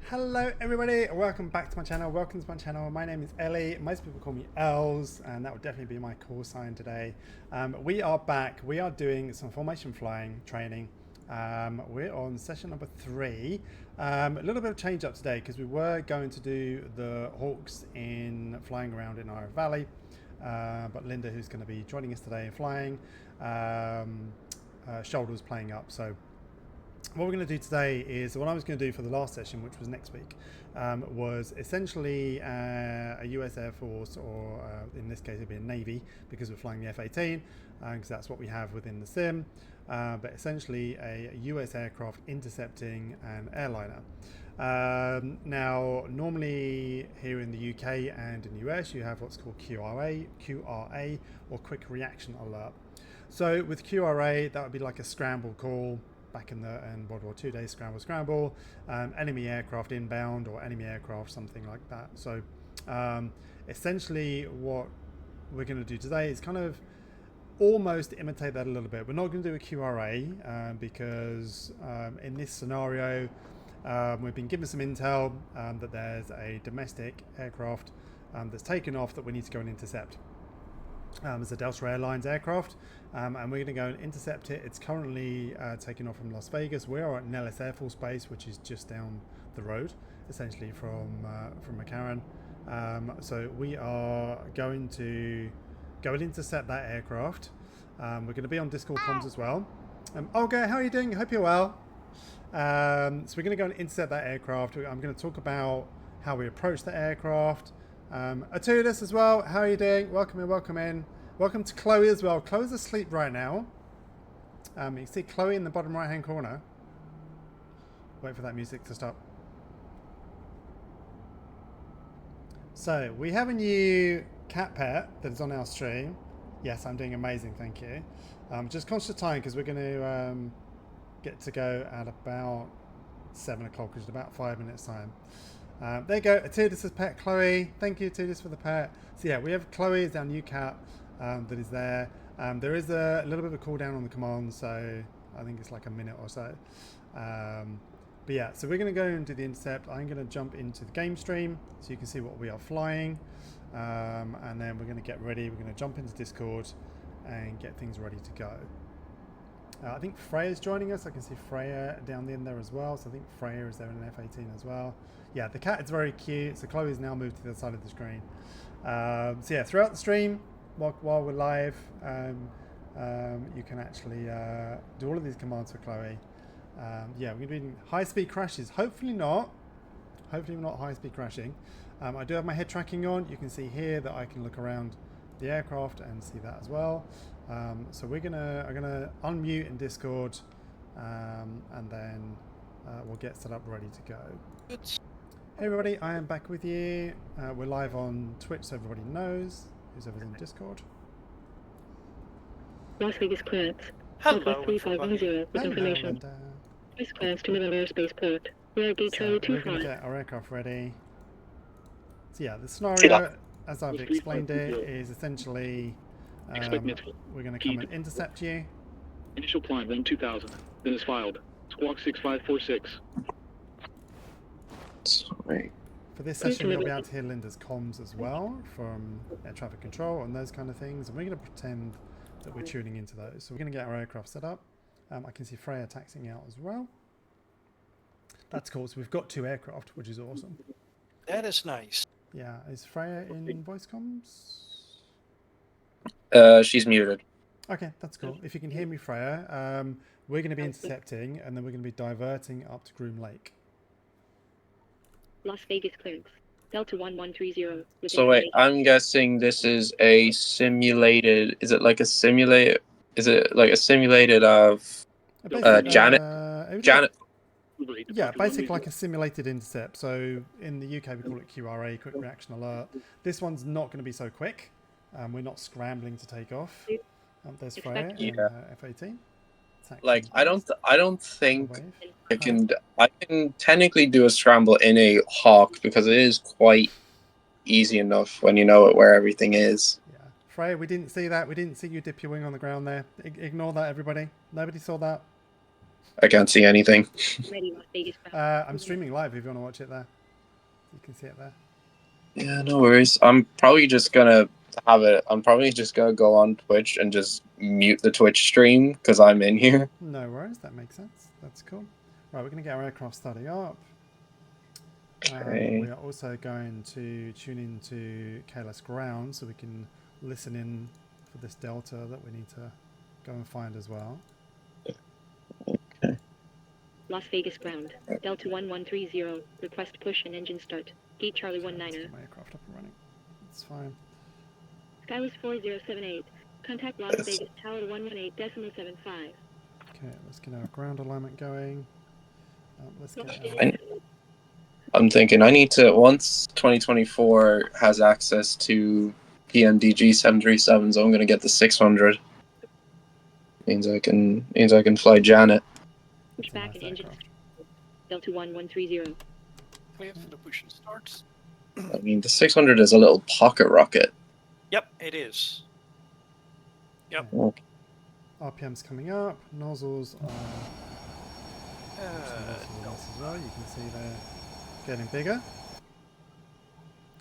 Hello everybody, welcome back to my channel. My name is Ellie. Most people call me Els, and that would definitely be my call sign today. We are back. We are doing some formation flying training. We're on session number 3. A little bit of change up today because we were going to do the Hawks in flying around in Ira Valley, but Linda, who's going to be joining us today in flying, shoulder was playing up, so what we're going to do today is what I was going to do for the last session, which was next week, was essentially a US Air Force, or in this case it'd be a Navy because we're flying the F-18, because that's what we have within the sim, but essentially a US aircraft intercepting an airliner. Now, normally here in the UK and in the US, you have what's called QRA, or Quick Reaction Alert. So with QRA, that would be like a scramble call. Back in World War II days, scramble, enemy aircraft inbound or enemy aircraft, something like that. So essentially what we're going to do today is kind of almost imitate that a little bit. We're not going to do a QRA because in this scenario we've been given some intel that there's a domestic aircraft that's taken off that we need to go and intercept. It's a Delta Airlines aircraft, and we're going to go and intercept it. It's currently taking off from Las Vegas. We are at Nellis Air Force Base, which is just down the road, essentially from McCarran. So we are going to go and intercept that aircraft. We're going to be on Discord comms as well. Olga, how are you doing? I hope you're well. So we're going to go and intercept that aircraft. I'm going to talk about how we approach the aircraft. Atudis as well, how are you doing? Welcome in. Welcome to Chloe as well. Chloe's asleep right now. You can see Chloe in the bottom right hand corner. Wait for that music to stop. So we have a new cat pet that is on our stream. Yes, I'm doing amazing, thank you. Just conscious of time because we're going to get to go at about 7 o'clock, which is about 5 minutes time. There you go, Atudis' pet, Chloe. Thank you, Atudis, for the pet. So yeah, we have Chloe as our new cat that is there. There is a little bit of a cooldown on the command, so I think it's like a minute or so. But yeah, so we're going to go and do the intercept. I'm going to jump into the game stream so you can see what we are flying. And then we're going to get ready. We're going to jump into Discord and get things ready to go. I think Freya's joining us. I can see Freya down the end there as well. So I think Freya is there in an F-18 as well. Yeah, the cat is very cute. So Chloe's now moved to the other side of the screen. So yeah, throughout the stream, while we're live, you can actually do all of these commands for Chloe. Yeah, we're going to be doing high-speed crashes. Hopefully not. Hopefully not high-speed crashing. I do have my head tracking on. You can see here that I can look around the aircraft and see that as well. So I'm gonna unmute in Discord, and then we'll get set up ready to go. Hey everybody, I am back with you. We're live on Twitch, so everybody knows who's ever in Discord. Las Vegas clearance. Hello. 3510 with information. Space clearance to Miller Airspace Port. We are gate Charlie 25. We're going to get our aircraft ready. So yeah, the scenario, as I've explained it, is essentially we're going to come and intercept you. Initial climb 12000. Then is filed. Squawk 6546. For this session, you'll be able to hear Linda's comms as well from air traffic control and those kind of things. And we're going to pretend that we're tuning into those. So we're going to get our aircraft set up. I can see Freya taxiing out as well. That's cool. So we've got 2 aircraft, which is awesome. That is nice. Yeah, is Freya in voice comms? She's muted. Okay, that's cool. If you can hear me, Freya, we're going to be intercepting, and then we're going to be diverting up to Groom Lake. Las Vegas clearance. Delta 1130. So wait, I'm guessing this is a simulated. Is it like a simulated? Is it like a simulated of Janet? Janet. Yeah, basically like a simulated intercept. So in the UK we call it QRA, Quick Reaction Alert. This one's not going to be so quick. We're not scrambling to take off. There's Freya in F-18. Like I don't think I can technically do a scramble in a Hawk because it is quite easy enough when you know where everything is. Yeah, Freya, we didn't see that. We didn't see you dip your wing on the ground there. Ignore that, everybody. Nobody saw that. I can't see anything. Ready, Las Vegas ground. I'm streaming live if you want to watch it there. You can see it there. Yeah, no worries. I'm probably just gonna go on Twitch and just mute the Twitch stream because I'm in here. No worries, that makes sense. That's cool. Right, we're going to get our aircraft starting up. Okay. We are also going to tune into KLS ground so we can listen in for this delta that we need to go and find as well. Las Vegas ground. Delta 1130. Request push and engine start. Gate Charlie 19er. Let's get my aircraft up and running. It's fine. Skywest 4078. Contact Las Vegas Tower 118.75. Okay, let's get our ground alignment going. Let's get I'm thinking I need to, once 2024 has access to PMDG 737s, I'm gonna get the 600. Means I can fly Janet. Push back and engine start. Delta 1130. Clear for the push and starts. I mean, the 600 is a little pocket rocket. Yep, it is. Yep. Okay. RPM's coming up. Nozzles are as well. You can see they're getting bigger,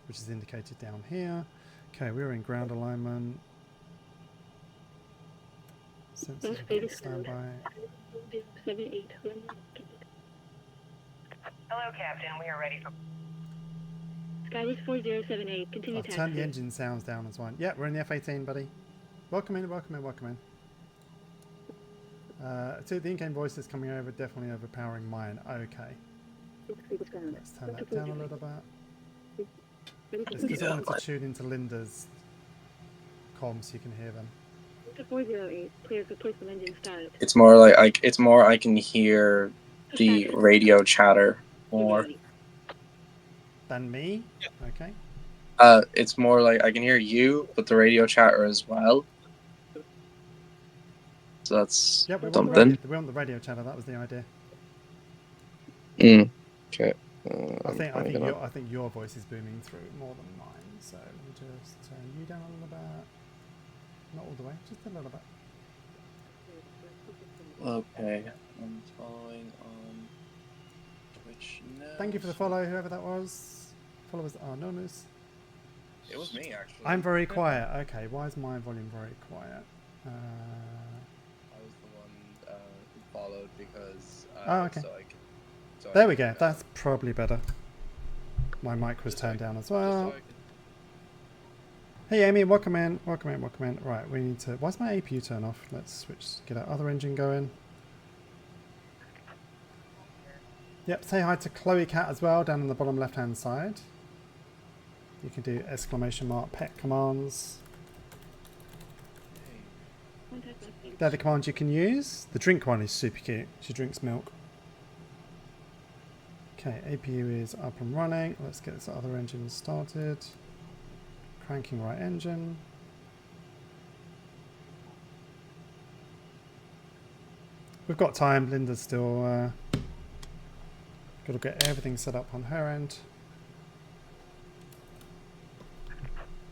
which is indicated down here. Okay, we're in ground alignment. Sensors are standby. 78. Hello, Captain. We are ready for... Skywest 4078. Continue I've taxi. turned the engine sounds down as well. Yeah, we're in the F-18, buddy. Welcome in, welcome in, welcome in. So the in-game voice is coming over, definitely overpowering mine. Okay. Let's turn that down a little bit. It's because I wanted to tune into Linda's comms so you can hear them. 408. Clear for push and engine start. It's more like I can hear the radio chatter more. Than me? Okay. It's more like I can hear you, but the radio chatter as well. So that's Yeah, we something. want the radio chatter. That was the idea. Okay. I think your voice is booming through more than mine. So let me just turn you down a little bit. Not all the way, just a little bit. Okay. I'm following on Twitch now. Thank you for the follow, whoever that was. Followers are anonymous. It was me, actually. I'm very quiet. Okay, why is my volume very quiet? I was the one who followed because... okay. So there we go. That's probably better. My mic was turned down as well. Hey Amy, welcome in, welcome in, welcome in. Right, we need to... Why's my APU turn off? Let's switch, get our other engine going. Yep, say hi to Chloe Cat as well, down in the bottom left-hand side. You can do !! pet commands. They're the commands you can use. The drink one is super cute. She drinks milk. Okay, APU is up and running. Let's get this other engine started. Cranking right engine. We've got time. Linda's still got to get everything set up on her end.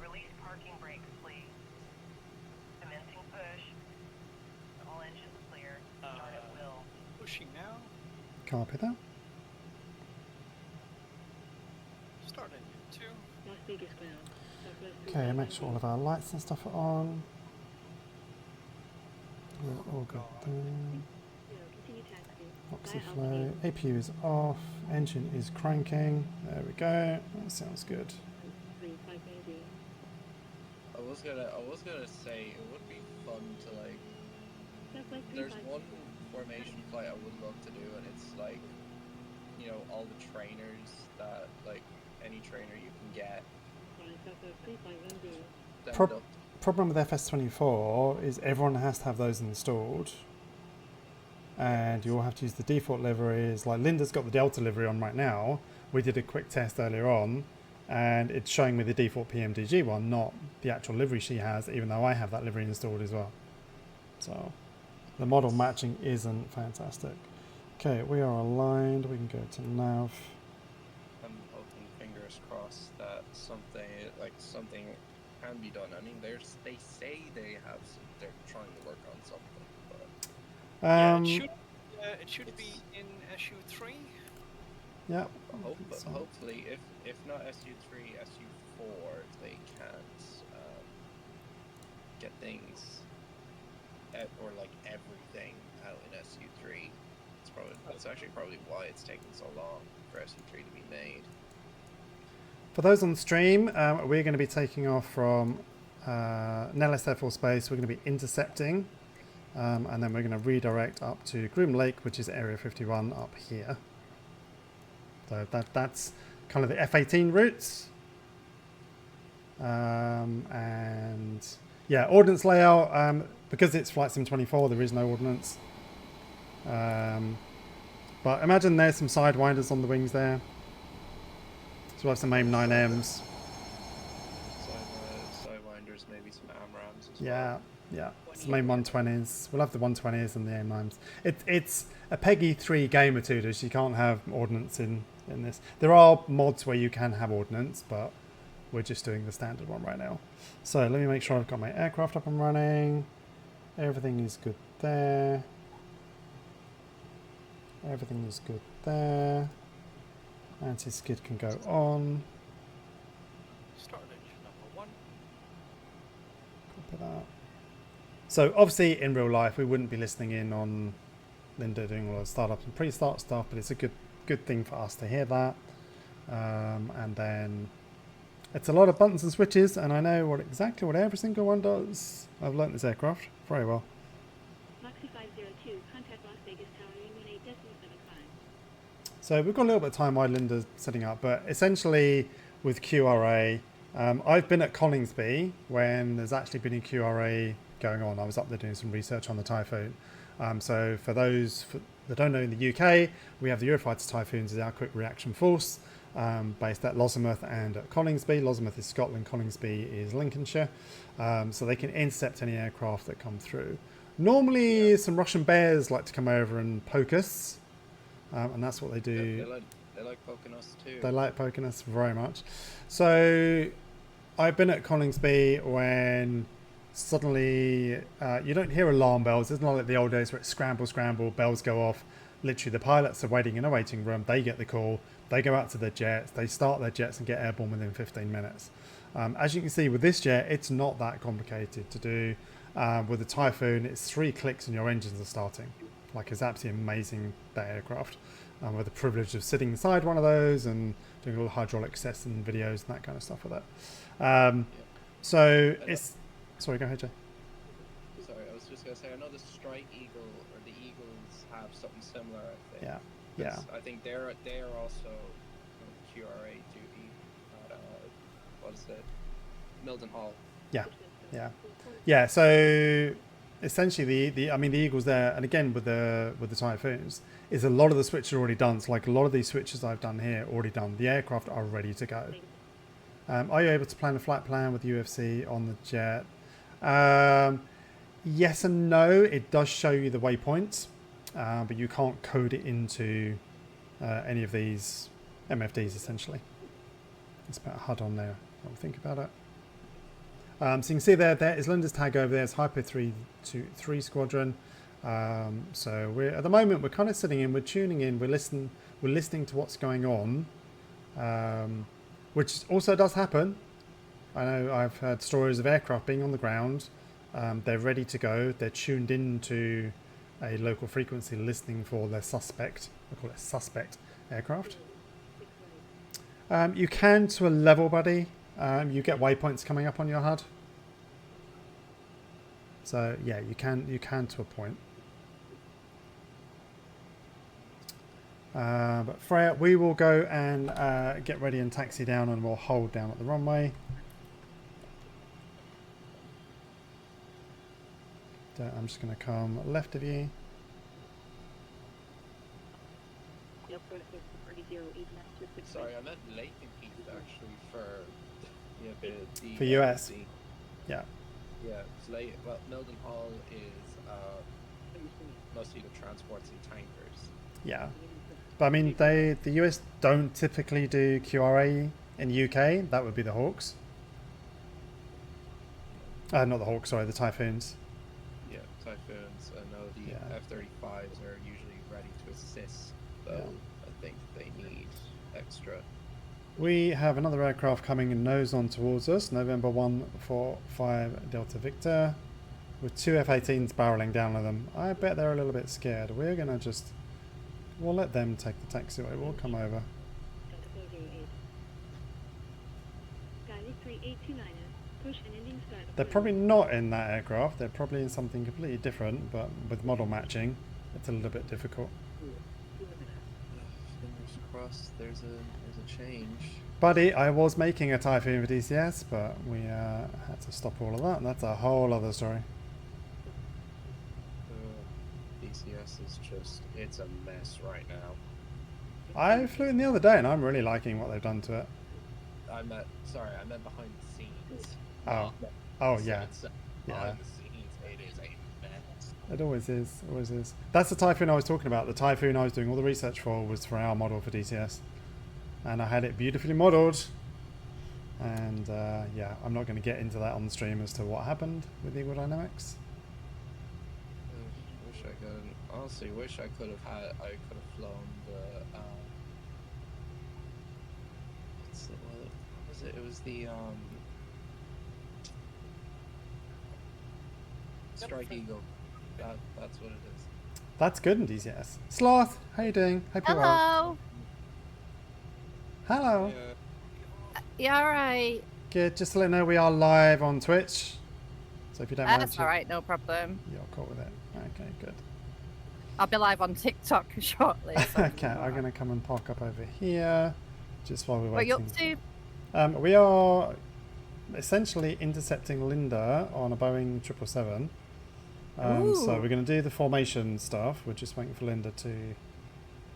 Release parking brakes, please. Commencing push. All engines clear. Start at will. Pushing now. Copy that. Start engine 2. Las Vegas ground. Okay, make sure all of our lights and stuff are on. We're all good there. Continue taxi. Oxyflow. APU is off. Engine is cranking. There we go. That sounds good. I was gonna say it would be fun to there's one formation flight I would love to do, and it's like, you know, all the trainers that any trainer you can get. Problem with FS24 is everyone has to have those installed, and you all have to use the default liveries. Like Linda's got the Delta livery on right now. We did a quick test earlier on, and it's showing me the default PMDG one, not the actual livery she has, even though I have that livery installed as well. So the model matching isn't fantastic. Okay, we are aligned. We can go to nav. I'm hoping, fingers crossed, that something can be done. I mean, they say they're trying to work on something, but Yeah, it should It should be in SU3. Yeah. Hopefully, if not SU3, SU4, if they can't get things or like everything out in SU3. That's actually probably why it's taking so long for SU3 to be made. For those on stream, we're going to be taking off from Nellis Air Force Base. We're going to be intercepting, and then we're going to redirect up to Groom Lake, which is Area 51 up here. So that's kind of the F-18 routes. And yeah, ordnance layout, because it's Flight Sim 24, there is no ordnance. But imagine there's some sidewinders on the wings there. So we'll have some AIM 9Ms. Sidewinders, maybe some AMRAMs as well. Yeah. Some AIM 120s. We'll have the 120s and the AIM 9s. It's a Peggy 3 game of Tudors. You can't have ordnance in this. There are mods where you can have ordnance, but we're just doing the standard one right now. So let me make sure I've got my aircraft up and running. Everything is good there. Everything is good there. Anti-skid can go on. Start engine number 1. Copy that. So obviously in real life we wouldn't be listening in on Linda doing all the startup and pre-start stuff, but it's a good thing for us to hear that. And then it's a lot of buttons and switches, and I know exactly what every single one does. I've learnt this aircraft very well. Moxie 502, contact Las Vegas Tower in 18.75. So we've got a little bit of time while Linda's setting up, but essentially with QRA, I've been at Coningsby when there's actually been a QRA going on. I was up there doing some research on the Typhoon. So for those that don't know, in the UK, we have the Eurofighter Typhoons as our quick reaction force, based at Lossiemouth and at Coningsby. Lossiemouth is Scotland, Coningsby is Lincolnshire. So they can intercept any aircraft that come through. Normally, some Russian bears like to come over and poke us. And that's what they do. They like poking us too. They like poking us very much. So I've been at Coningsby when suddenly you don't hear alarm bells. It's not like the old days where it's scramble, scramble, bells go off. Literally the pilots are waiting in a waiting room. They get the call. They go out to their jets. They start their jets and get airborne within 15 minutes. As you can see with this jet, it's not that complicated to do. With the Typhoon, it's 3 clicks and your engines are starting. Like, it's absolutely amazing, that aircraft. With the privilege of sitting inside one of those and doing all the hydraulic tests and videos and that kind of stuff with it. So it's... Sorry, go ahead, Jay. Sorry, I was just going to say, I know the Strike Eagle or the Eagles have something similar, I think. Yeah. I think they're also QRA duty at, what is it? Milden Hall. Yeah, so essentially the Eagles there, and again with the Typhoons, is a lot of the switches are already done. So like a lot of these switches I've done here already done. The aircraft are ready to go. Are you able to plan a flight plan with UFC on the jet? Yes and no. It does show you the waypoints, but you can't code it into any of these MFDs essentially. Let's put a HUD on there. I'll think about it. So you can see there is Linda's tag over there. It's Hyper 323 Squadron. So we're at the moment we're kind of sitting in, we're tuning in, we're listening to what's going on, which also does happen. I know I've heard stories of aircraft being on the ground. They're ready to go. They're tuned into a local frequency, listening for their suspect. I call it suspect aircraft. You can to a level, buddy. You get waypoints coming up on your HUD. So yeah, you can to a point. But Freya, we will go and get ready and taxi down, and we'll hold down at the runway. I'm just going to come left of you. Sorry, I meant Lake and Heath actually for for US. Yeah. Yeah, it's late. Well, Milden Hall is mostly the transports and tankers. Yeah, but I mean, the US don't typically do QRA in the UK. That would be the Hawks. Not the Hawks, sorry, the Typhoons. Yeah, Typhoons. I know the F-35s are usually ready assist, though. I think they need extra. We have another aircraft coming nose on towards us, November 145 Delta Victor, with 2 F-18s barreling down on them. I bet they're a little bit scared. We're going to just... We'll let them take the taxiway. We'll come over. Delta 408. Skyly 3829, push and ending start. They're probably not in that aircraft. They're probably in something completely different, but with model matching, it's a little bit difficult. Fingers crossed there's a change. Buddy, I was making a Typhoon for DCS, but we had to stop all of that, and that's a whole other story. DCS is just, it's a mess right now. I flew in the other day, and I'm really liking what they've done to it. I meant behind the scenes. Oh, yeah. Yeah. Behind the scenes, it is a mess. It always is, always is. That's the Typhoon I was talking about. The Typhoon I was doing all the research for was for our model for DCS. And I had it beautifully modelled. And yeah, I'm not going to get into that on the stream as to what happened with Eagle Dynamics. Wish I could. Honestly, wish I could have flown the. What was it? It was the Strike Eagle. That's what it is. That's good in DCS. Sloth, how you doing? Hope you're well. Hello. Yeah, alright. Good. Just to let you know, we are live on Twitch. So if you don't mind, That's alright, no problem. you're cool with it. Okay, good. I'll be live on TikTok shortly. So Okay, I'm going to come and park up over here, just while we're what are you waiting. up to? We are essentially intercepting Linda on a Boeing 777. So we're going to do the formation stuff. We're just waiting for Linda to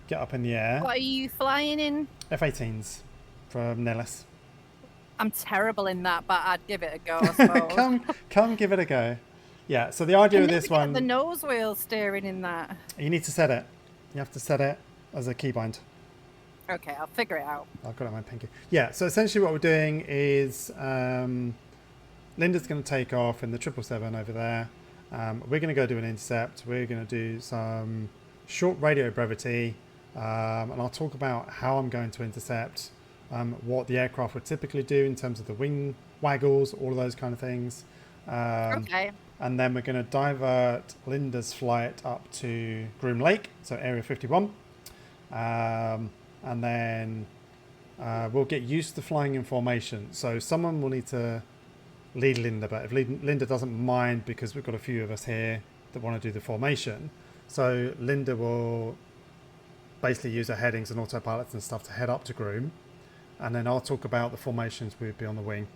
get up in the air. What are you flying in? F-18s from Nellis. I'm terrible in that, but I'd give it a go, I suppose. come give it a go. Yeah, so the idea of Can this never one... get the nose wheel steering in that. You need to set it. You have to set it as a keybind. Okay, I'll figure it out. I've got it on my pinky. Yeah, so essentially what we're doing is Linda's going to take off in the 777 over there. We're going to go do an intercept. We're going to do some short radio brevity. And I'll talk about how I'm going to intercept, what the aircraft would typically do in terms of the wing waggles, all of those kind of things. Okay. And then we're going to divert Linda's flight up to Groom Lake, so Area 51. And then we'll get used to flying in formation. So someone will need to lead Linda, but if Linda doesn't mind, because we've got a few of us here that want to do the formation, so Linda will basically use her headings and autopilots and stuff to head up to Groom, and then I'll talk about the formations we'd be on the wing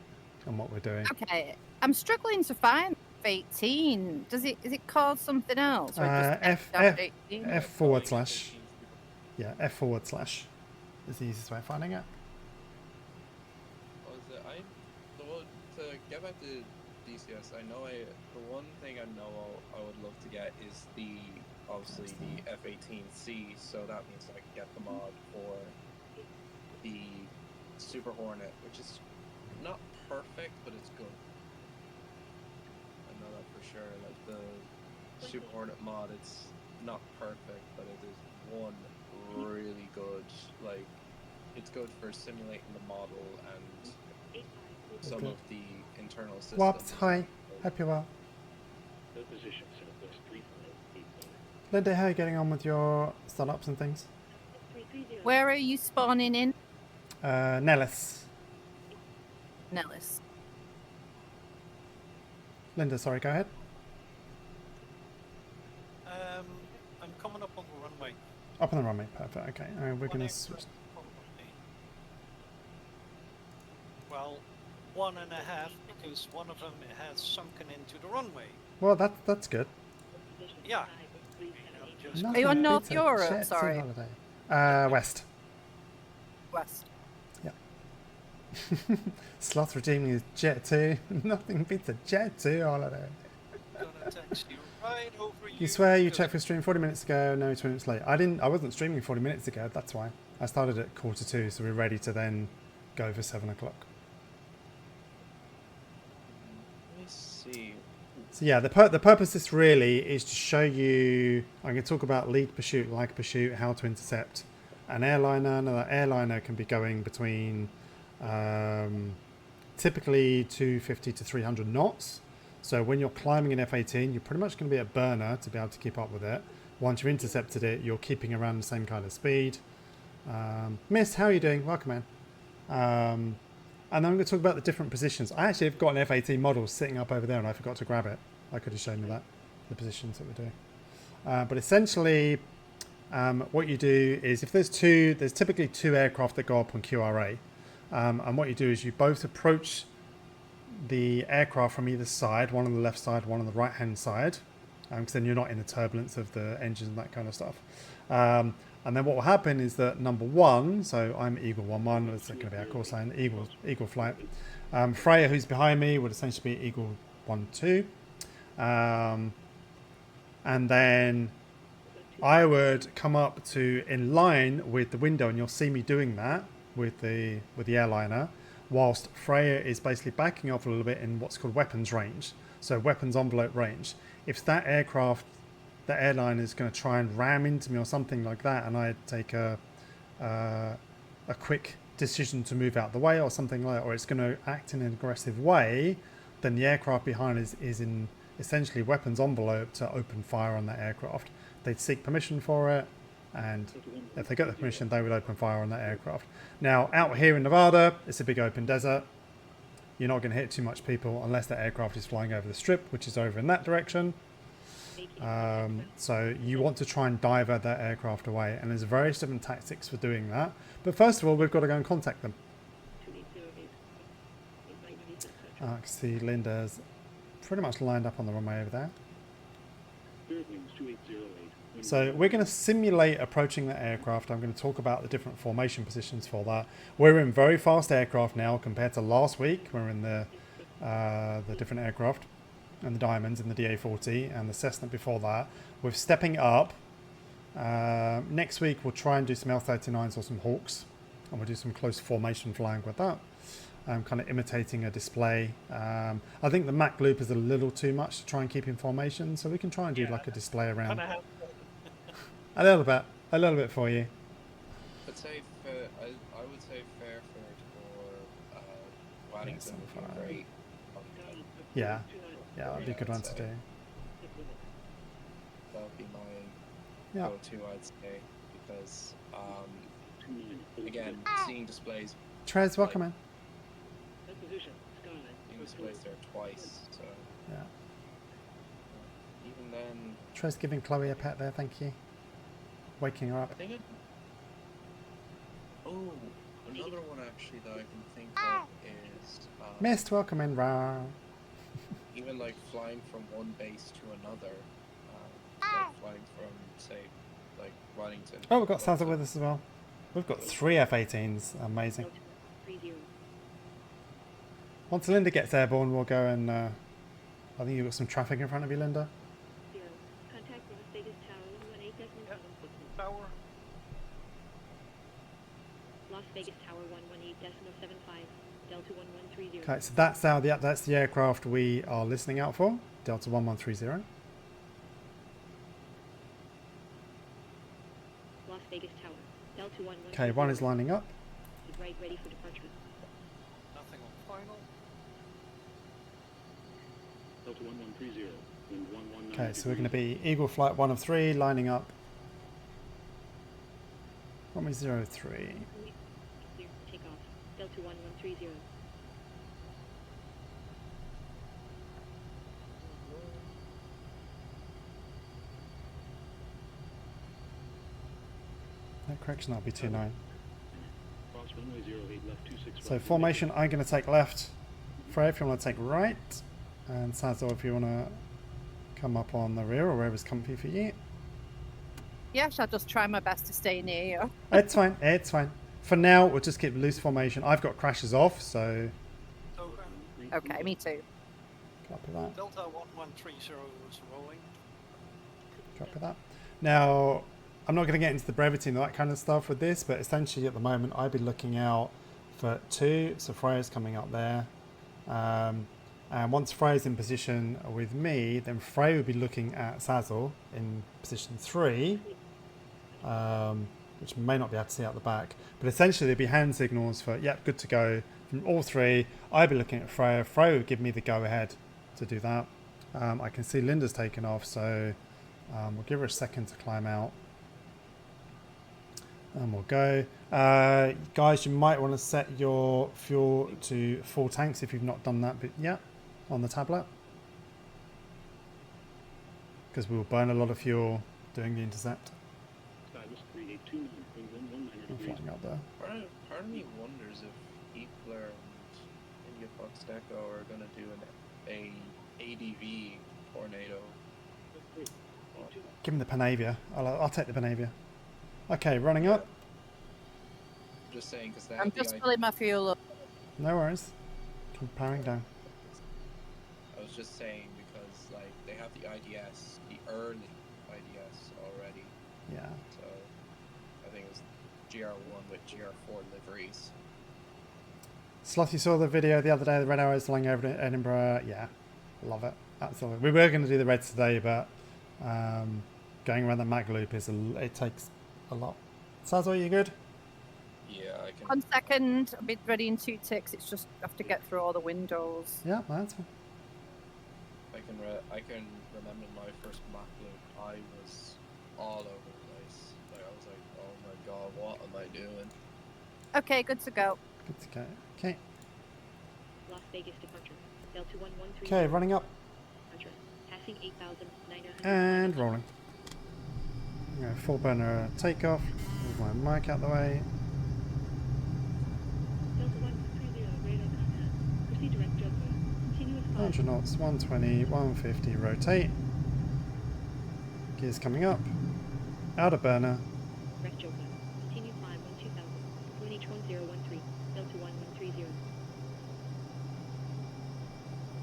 and what we're doing. Okay. I'm struggling to find F-18. Is it called something else? Or just F-18? F// yeah, F/ is the easiest way of finding it. To get back to DCS, the one thing I know I would love to get is obviously the F-18C, so that means I can get the mod for the Super Hornet, which is not perfect, but it's good. I know that for sure. Like the Super Hornet mod, it's not perfect, but it is one really good. Like, it's good for simulating the model and some of the internal systems. Wops, hi. Hope you're well. Linda, how are you getting on with your startups and things? Where are you spawning in? Nellis. Nellis. Linda, sorry, go ahead. I'm coming up on the runway. Up on the runway, perfect. Okay, we're going to switch. Well, 1.5, because one of them has sunken into the runway. Well, that's good. Yeah. Are you on North beats a Europe? jet Sorry. holiday. West. West. Yeah. Sloth redeeming his Jet 2. Nothing beats a Jet 2 holiday. Gonna text you right over You swear you checked for stream 40 minutes ago, no 20 minutes late. I wasn't streaming 40 minutes ago, that's why. I started at 2:45, so we're ready to then go for 7 o'clock. Let me see. So yeah, the purpose of this really is to show you, I'm going to talk about lead pursuit, like pursuit, how to intercept an airliner. Now that airliner can be going between typically 250 to 300 knots. So when you're climbing an F-18, you're pretty much going to be at burner to be able to keep up with it. Once you've intercepted it, you're keeping around the same kind of speed. Miss, how are you doing? Welcome in. And then I'm going to talk about the different positions. I actually have got an F-18 model sitting up over there and I forgot to grab it. I could have shown you that, the positions that we do. But essentially, what you do is if there's typically two aircraft that go up on QRA. And what you do is you both approach the aircraft from either side, one on the left side, one on the right hand side, because then you're not in the turbulence of the engines and that kind of stuff. And then what will happen is that number one, so I'm Eagle 1-1, it's going to be our call sign, Eagle flight. Freya, who's behind me, would essentially be Eagle 1-2. And then I would come up to in line with the window, and you'll see me doing that with the airliner, whilst Freya is basically backing off a little bit in what's called weapons range, so weapons envelope range. If that aircraft, the airline is going to try and ram into me or something like that, and I take a quick decision to move out the way or something like that, or it's going to act in an aggressive way, then the aircraft behind is in essentially weapons envelope to open fire on that aircraft. They'd seek permission for it, and if they get the permission, they would open fire on that aircraft. Now, out here in Nevada, it's a big open desert. You're not going to hit too much people unless that aircraft is flying over the strip, which is over in that direction. So you want to try and divert that aircraft away, and there's various different tactics for doing that. But first of all, we've got to go and contact them. I can see Linda's pretty much lined up on the runway over there. So we're going to simulate approaching that aircraft. I'm going to talk about the different formation positions for that. We're in very fast aircraft now compared to last week. We're in the different aircraft and the Diamonds and the DA-40 and the Cessna before that. We're stepping up. Next week we'll try and do some L-39s or some Hawks, and we'll do some close formation flying with that. Kind of imitating a display. I think the Mach loop is a little too much to try and keep in formation, so we can try and do like a display around. A little bit for you. I'd say I would say Fairford or Waddington would be great. Yeah, that'd be a good one to do. That would be my go-to, I'd say, because again, seeing displays. Trez, welcome in. Seeing displays there twice, so yeah. Even then. Trez giving Chloe a pet there, thank you. Waking her up. I think another one actually that I can think of is Mist, welcome in, Ra. Even like flying from one base to another, like flying from, say, like Waddington. Oh, we've got Santa with us as well. We've got 3 F-18s. Amazing. Once Linda gets airborne, we'll go and I think you've got some traffic in front of you, Linda. Las Vegas Tower 118.75, Delta 1130. Okay, so that's the aircraft we are listening out for, Delta 1130. Las Vegas Tower, Delta 1130. Okay, one is lining up. Right, ready for departure. Nothing on final. Delta 1130, wind 119. Okay, so we're going to be Eagle Flight 1 of 3, lining up. Runway 03. Take off, Delta 1130. No correction, that'll be 29. Cross runway 08, left 265. So formation, I'm going to take left. Freya, if you want to take right. And Sazo, if you want to come up on the rear or wherever's comfy for you. Yes, I'll just try my best to stay near you. It's fine, it's fine. For now, we'll just keep loose formation. I've got crashes off, so... Okay, me too. Copy that. Delta 1130 is rolling. Copy that. Now, I'm not going to get into the brevity and that kind of stuff with this, but essentially at the moment, I'd be looking out for 2. So Freya's coming up there. And And once Freya's in position with me, then Freya will be looking at Sazzle in position 3, which may not be able to see out the back. But essentially there'll be hand signals for, yep, good to go from all 3. I'll be looking at Freya. Freya will give me the go-ahead to do that. I can see Linda's taken off, so we'll give her a second to climb out. And we'll go. Guys, you might want to set your fuel to full tanks if you've not done that bit yet on the tablet. Because we will burn a lot of fuel doing the intercept. I'm flying up there. Part of me wonders if Eatler and India Fox Deco are going to do an ADV tornado. Give him the Panavia. I'll take the Panavia. Okay, running up. Just saying, because I'm just filling my fuel up. No worries. I'm powering down. I was just saying because like they have the IDS, the early IDS already. Yeah. So I think it was GR1 with GR4 liveries. Sloth, you saw the video the other day, the red arrows flying over to Edinburgh. Yeah, love it. Absolutely. We were going to do the reds today, but going around the mag loop it takes a lot. Sazzle, you good? Yeah, I can. 1 second. I'll be ready in 2 ticks. It's just I have to get through all the windows. Yeah, that's fine. I can remember my first map loop. I was all over the place. Like I was like, oh my god, what am I doing? Okay, good to go. Good to go. Okay. Las Vegas departure. Delta 113. Okay, running up Departure. Passing 8,900. and rolling. Full burner takeoff. Move my mic out the way. Delta 130, radar contact. Proceed direct Joker. Continuous call. 100 knots, 120, 150, rotate. Gears coming up. Outer burner. Direct Joker. Continue climb 12,000. Join H1013. Delta 1130.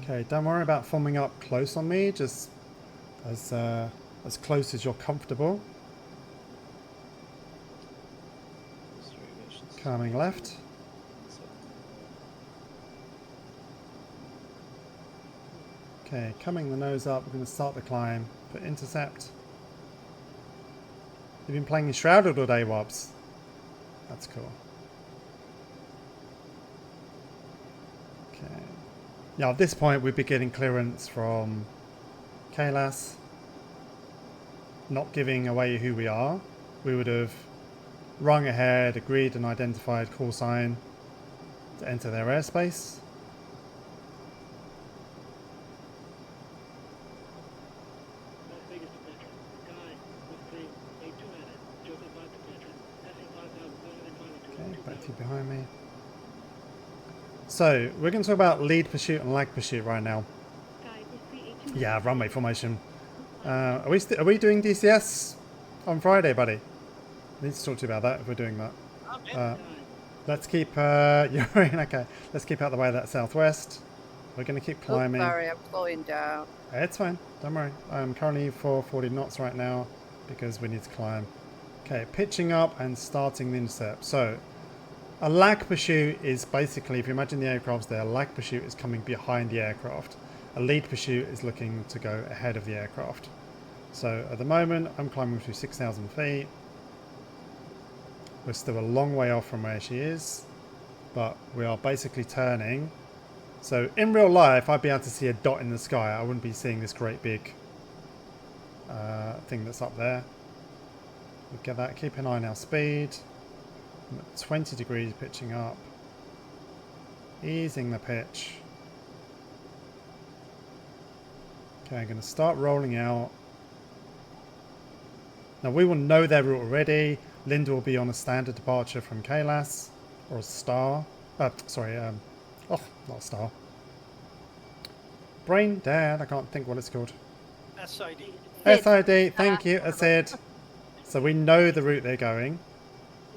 Okay, don't worry about forming up close on me, just as close as you're comfortable. Coming left. Okay, coming the nose up, we're going to start the climb for intercept. You've been playing Enshrouded all day, Wobbs. That's cool. Okay. Now at this point we'd be getting clearance from Kailas. Not giving away who we are. We would have rung ahead, agreed and identified call sign to enter their airspace. Okay, back to you behind me. So we're going to talk about lead pursuit and lag pursuit right now. Yeah, runway formation. Are we doing DCS on Friday, buddy? I need to talk to you about that if we're doing that. Let's keep you're in, okay. Let's keep out the way of that southwest. We're going to keep climbing. Oh, sorry, I'm slowing down. It's fine. Don't worry. I'm currently 440 knots right now because we need to climb. Okay, pitching up and starting the intercept. So a lag pursuit is basically, if you imagine the aircraft's there, a lag pursuit is coming behind the aircraft. A lead pursuit is looking to go ahead of the aircraft. So at the moment, I'm climbing through 6,000 feet. We're still a long way off from where she is, but we are basically turning. So in real life, I'd be able to see a dot in the sky. I wouldn't be seeing this great big thing that's up there. Look at that. Keep an eye on our speed. I'm at 20 degrees pitching up. Easing the pitch. Okay, I'm going to start rolling out. Now we will know their route already. Linda will be on a standard departure from Kailas, or a star. Oh, not a star. Brain dead. I can't think what it's called. SID. SID. Thank you. I said. So we know the route they're going,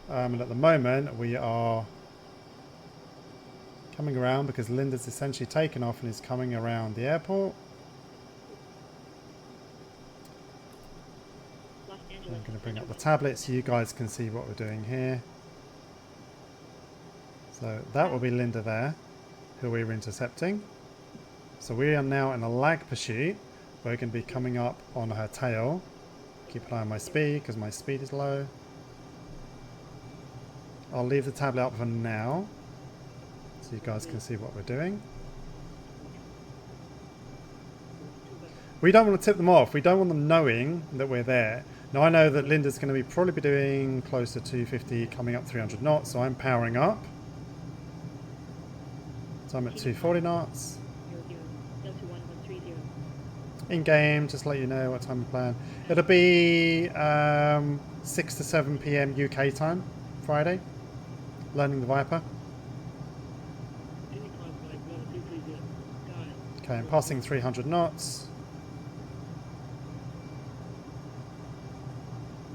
and at the moment we are coming around because Linda's essentially taken off and is coming around the airport. I'm going to bring up the tablet so you guys can see what we're doing here. So that will be Linda there, who we were intercepting. So we are now in a lag pursuit. We're going to be coming up on her tail. Keep an eye on my speed because my speed is low. I'll leave the tablet up for now so you guys can see what we're doing. We don't want to tip them off. We don't want them knowing that we're there. Now I know that Linda's going to be probably be doing close to 250, coming up 300 knots, so I'm powering up. So I'm at 240 knots. Delta 1130. In game, just to let you know what time we plan. It'll be 6 to 7 p.m. UK time, Friday. Learning the Viper. Okay, I'm passing 300 knots.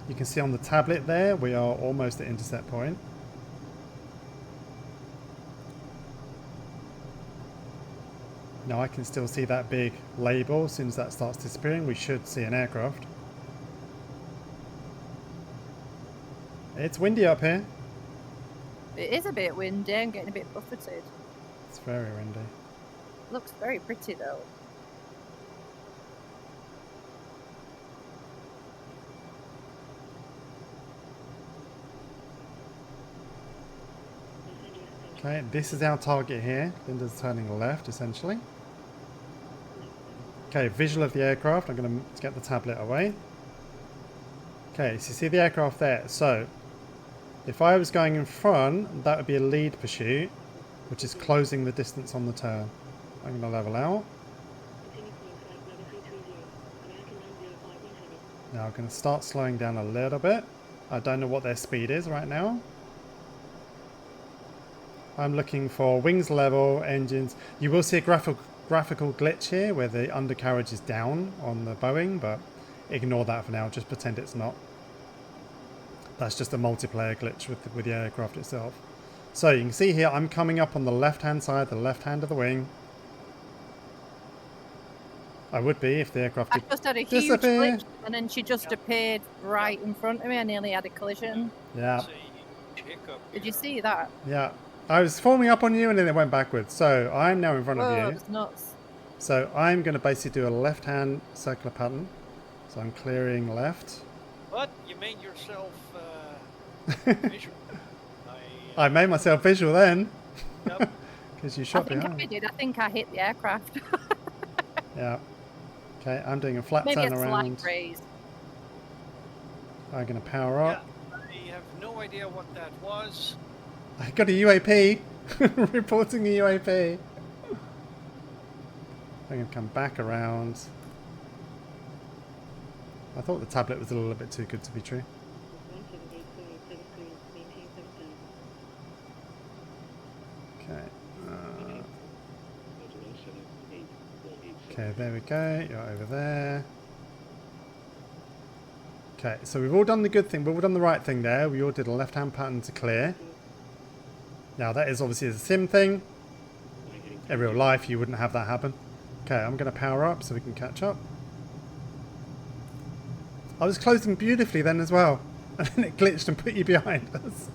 You can see on the tablet there, we are almost at intercept point. Now I can still see that big label. As soon as that starts disappearing, we should see an aircraft. It's windy up here. It is a bit windy. I'm getting a bit buffeted. It's very windy. Looks very pretty though. Okay, this is our target here. Linda's turning left, essentially. Okay, visual of the aircraft. I'm going to get the tablet away. Okay, so you see the aircraft there. So, if I was going in front, that would be a lead pursuit, which is closing the distance on the turn. I'm going to level out. Now I'm going to start slowing down a little bit. I don't know what their speed is right now. I'm looking for wings level, engines. You will see a graphical glitch here where the undercarriage is down on the Boeing, but ignore that for now. Just pretend it's not. That's just a multiplayer glitch with the aircraft itself. So you can see here I'm coming up on the left-hand side, the left hand of the wing. I would be if the aircraft did I just had a huge disappear. glitch and then she just appeared right in front of me. I nearly had a collision. Yeah. Did you see that? Yeah. I was forming up on you and then it went backwards. So I'm now in front of Whoa, you. it's nuts. So I'm going to basically do a left-hand circular pattern. So I'm clearing left. But you made yourself visual. I made myself visual then. Yep. Because you I shot think behind. I did. I think I hit the aircraft. Yeah. Okay, I'm doing a flat Maybe turn a around. slight raise. I'm going to power up. Yeah, I have no idea what that was. I got a UAP. Reporting a UAP. I'm going to come back around. I thought the tablet was a little bit too good to be true. Okay. Okay, there we go. You're over there. Okay, so we've all done the good thing. We've all done the right thing there. We all did a left-hand pattern to clear. Now that is obviously a sim thing. In real life, you wouldn't have that happen. Okay, I'm going to power up so we can catch up. I was closing beautifully then as well. And then it glitched and put you behind us.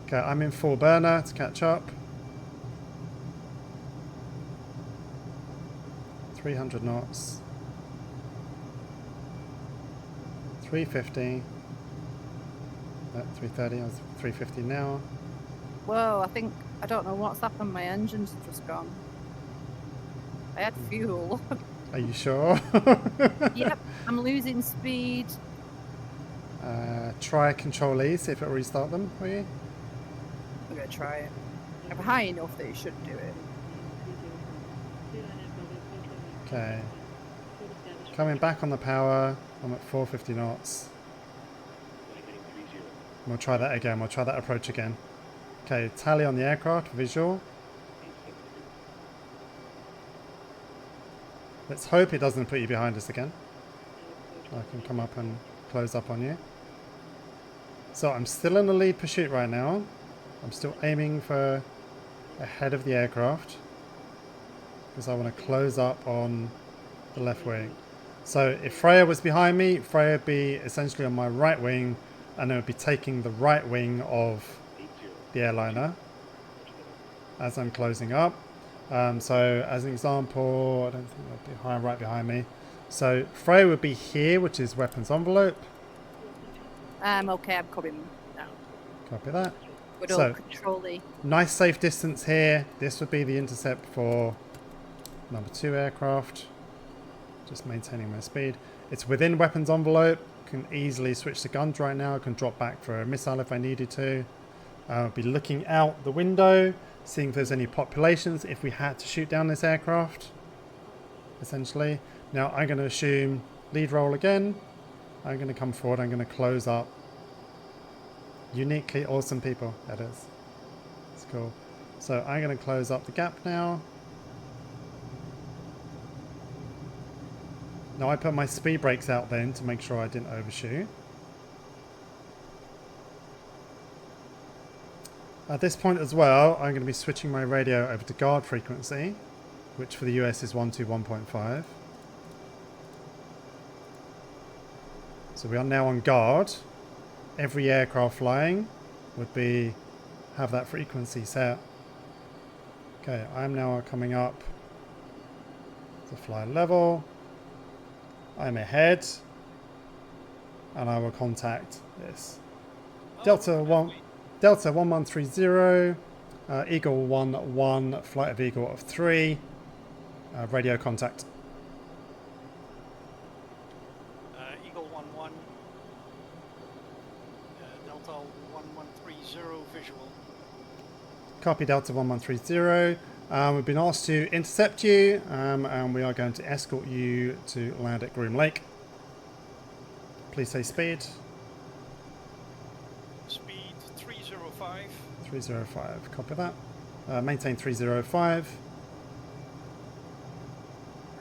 Okay, I'm in full burner to catch up. 300 knots. 350. 330, I was 350 now. Whoa, I don't know what's happened. My engine's just gone. I had fuel. Are you sure? Yep, I'm losing speed. Try Control E, see if it'll restart them for you. I'm going to try it. I'm high enough that it should do it. Okay. Coming back on the power. I'm at 450 knots. We'll try that again. We'll try that approach again. Okay, tally on the aircraft, visual. Let's hope it doesn't put you behind us again. I can come up and close up on you. So I'm still in the lead pursuit right now. I'm still aiming for ahead of the aircraft because I want to close up on the left wing. So if Freya was behind me, Freya would be essentially on my right wing and I would be taking the right wing of the airliner as I'm closing up. So as an example, I don't think they'll be high, right behind me. So Freya would be here, which is weapons envelope. Okay, I'm coming now. Copy that. Good So, old control-y. nice safe distance here. This would be the intercept for number 2 aircraft. Just maintaining my speed. It's within weapons envelope. Can easily switch to guns right now. I can drop back for a missile if I needed to. I'll be looking out the window, seeing if there's any populations if we had to shoot down this aircraft. Essentially. Now I'm going to assume lead roll again. I'm going to come forward. I'm going to close up. Uniquely awesome people. That is. It's cool. So I'm going to close up the gap now. Now I put my speed brakes out then to make sure I didn't overshoot. At this point as well, I'm going to be switching my radio over to guard frequency, which for the US is 121.5. So we are now on guard. Every aircraft flying would have that frequency set. Okay, I'm now coming up to fly level. I'm ahead, and I will contact this. Delta 1130, Eagle 11, flight of Eagle of 3, radio contact. Eagle 11, Delta 1130 visual. Copy Delta 1130. We've been asked to intercept you, and we are going to escort you to land at Groom Lake. Please say speed. Speed 305. 305. Copy that. Maintain 305.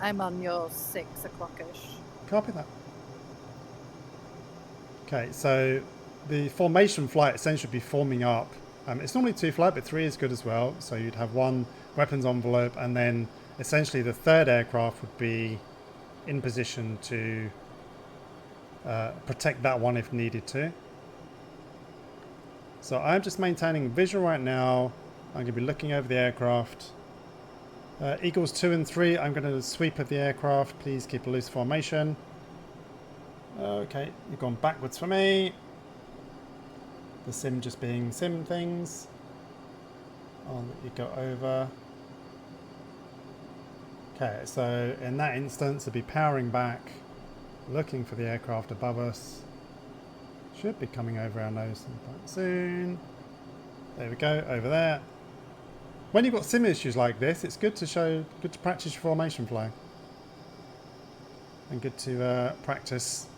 I'm on your 6 o'clock-ish. Copy that. Okay, so the formation flight essentially would be forming up. It's normally 2 flight, but 3 is good as well. So you'd have 1 weapons envelope, and then essentially the 3rd aircraft would be in position to protect that one if needed to. So I'm just maintaining visual right now. I'm going to be looking over the aircraft. Eagles 2 and 3, I'm going to sweep of the aircraft. Please keep a loose formation. Okay, you've gone backwards for me. The sim just being sim things. I'll let you go over. Okay, so in that instance, I'll be powering back, looking for the aircraft above us. Should be coming over our nose sometime soon. There we go, over there. When you've got sim issues like this, it's good to practice your formation flying. And good to practice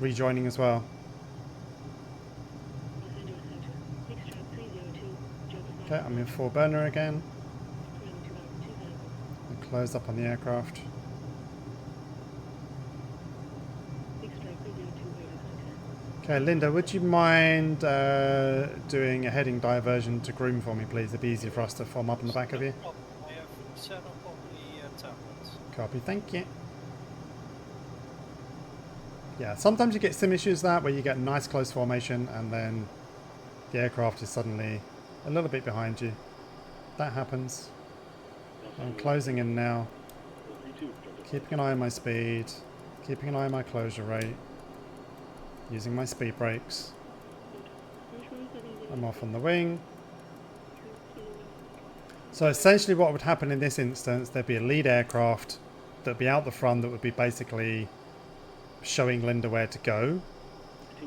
rejoining as well. Okay, I'm in 4 burner again. And close up on the aircraft. Okay, Linda, would you mind doing a heading diversion to Groom for me, please? It'd be easier for us to form up on the back of you. I have set up on the tablets. Copy, thank you. Yeah, sometimes you get sim issues where you get nice close formation and then the aircraft is suddenly a little bit behind you. That happens. I'm closing in now. Keeping an eye on my speed. Keeping an eye on my closure rate. Using my speed brakes. I'm off on the wing. So essentially what would happen in this instance, there'd be a lead aircraft that'd be out the front that would be basically showing Linda where to go.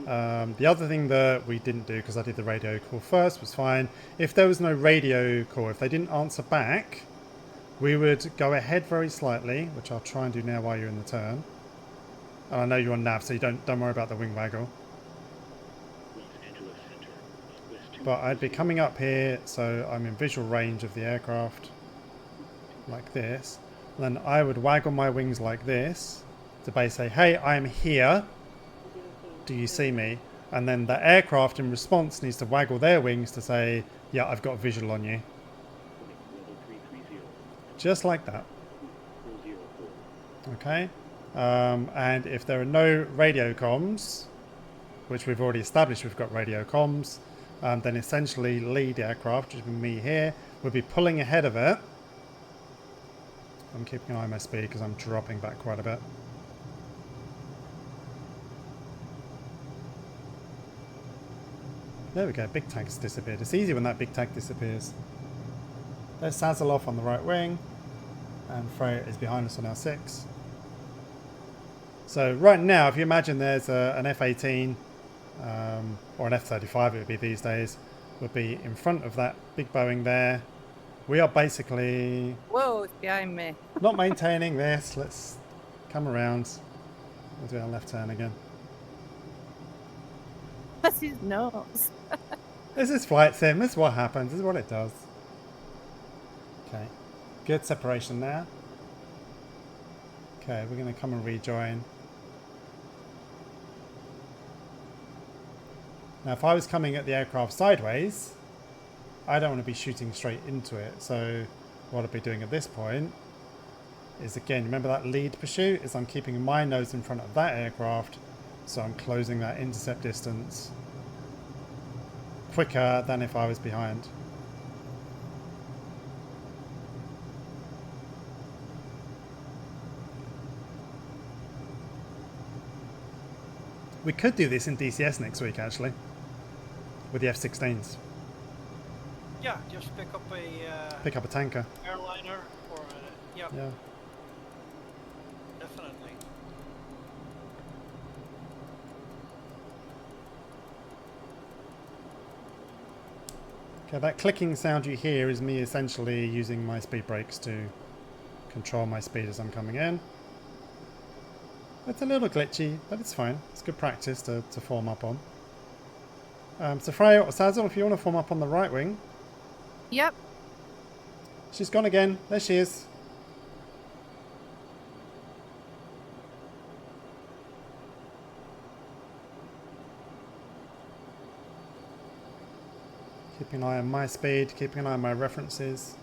The other thing that we didn't do, because I did the radio call first, was fine. If there was no radio call, if they didn't answer back, we would go ahead very slightly, which I'll try and do now while you're in the turn. And I know you're on nav, so you don't worry about the wing waggle. But I'd be coming up here, so I'm in visual range of the aircraft, like this. And then I would waggle my wings like this to basically say, hey, I'm here. Do you see me? And then the aircraft in response needs to waggle their wings to say, yeah, I've got visual on you. Just like that. Okay. And if there are no radio comms, which we've already established we've got radio comms, then essentially lead aircraft, which would be me here, would be pulling ahead of it. I'm keeping an eye on my speed because I'm dropping back quite a bit. There we go, big tag's disappeared. It's easy when that big tag disappears. There's Sazalov on the right wing, and Freya is behind us on our 6. So right now, if you imagine there's an F-18 or an F-35 it would be these days, would be in front of that big Boeing there. We are basically... Whoa, it's behind me. not maintaining this. Let's come around. We'll do our left turn again. That's his nose. This is flight sim. This is what happens. This is what it does. Okay. Good separation there. Okay, we're going to come and rejoin. Now, if I was coming at the aircraft sideways, I don't want to be shooting straight into it. So what I'll be doing at this point is, again, remember that lead pursuit? Is I'm keeping my nose in front of that aircraft, so I'm closing that intercept distance quicker than if I was behind. We could do this in DCS next week, actually, with the F-16s. Yeah, just pick up a Pick up a tanker. airliner or a, yeah, Yeah. definitely. Okay, that clicking sound you hear is me essentially using my speed brakes to control my speed as I'm coming in. It's a little glitchy, but it's fine. It's good practice to form up on. So Freya or Sazal, if you want to form up on the right wing. Yep. She's gone again. There she is. Keeping an eye on my speed, keeping an eye on my references.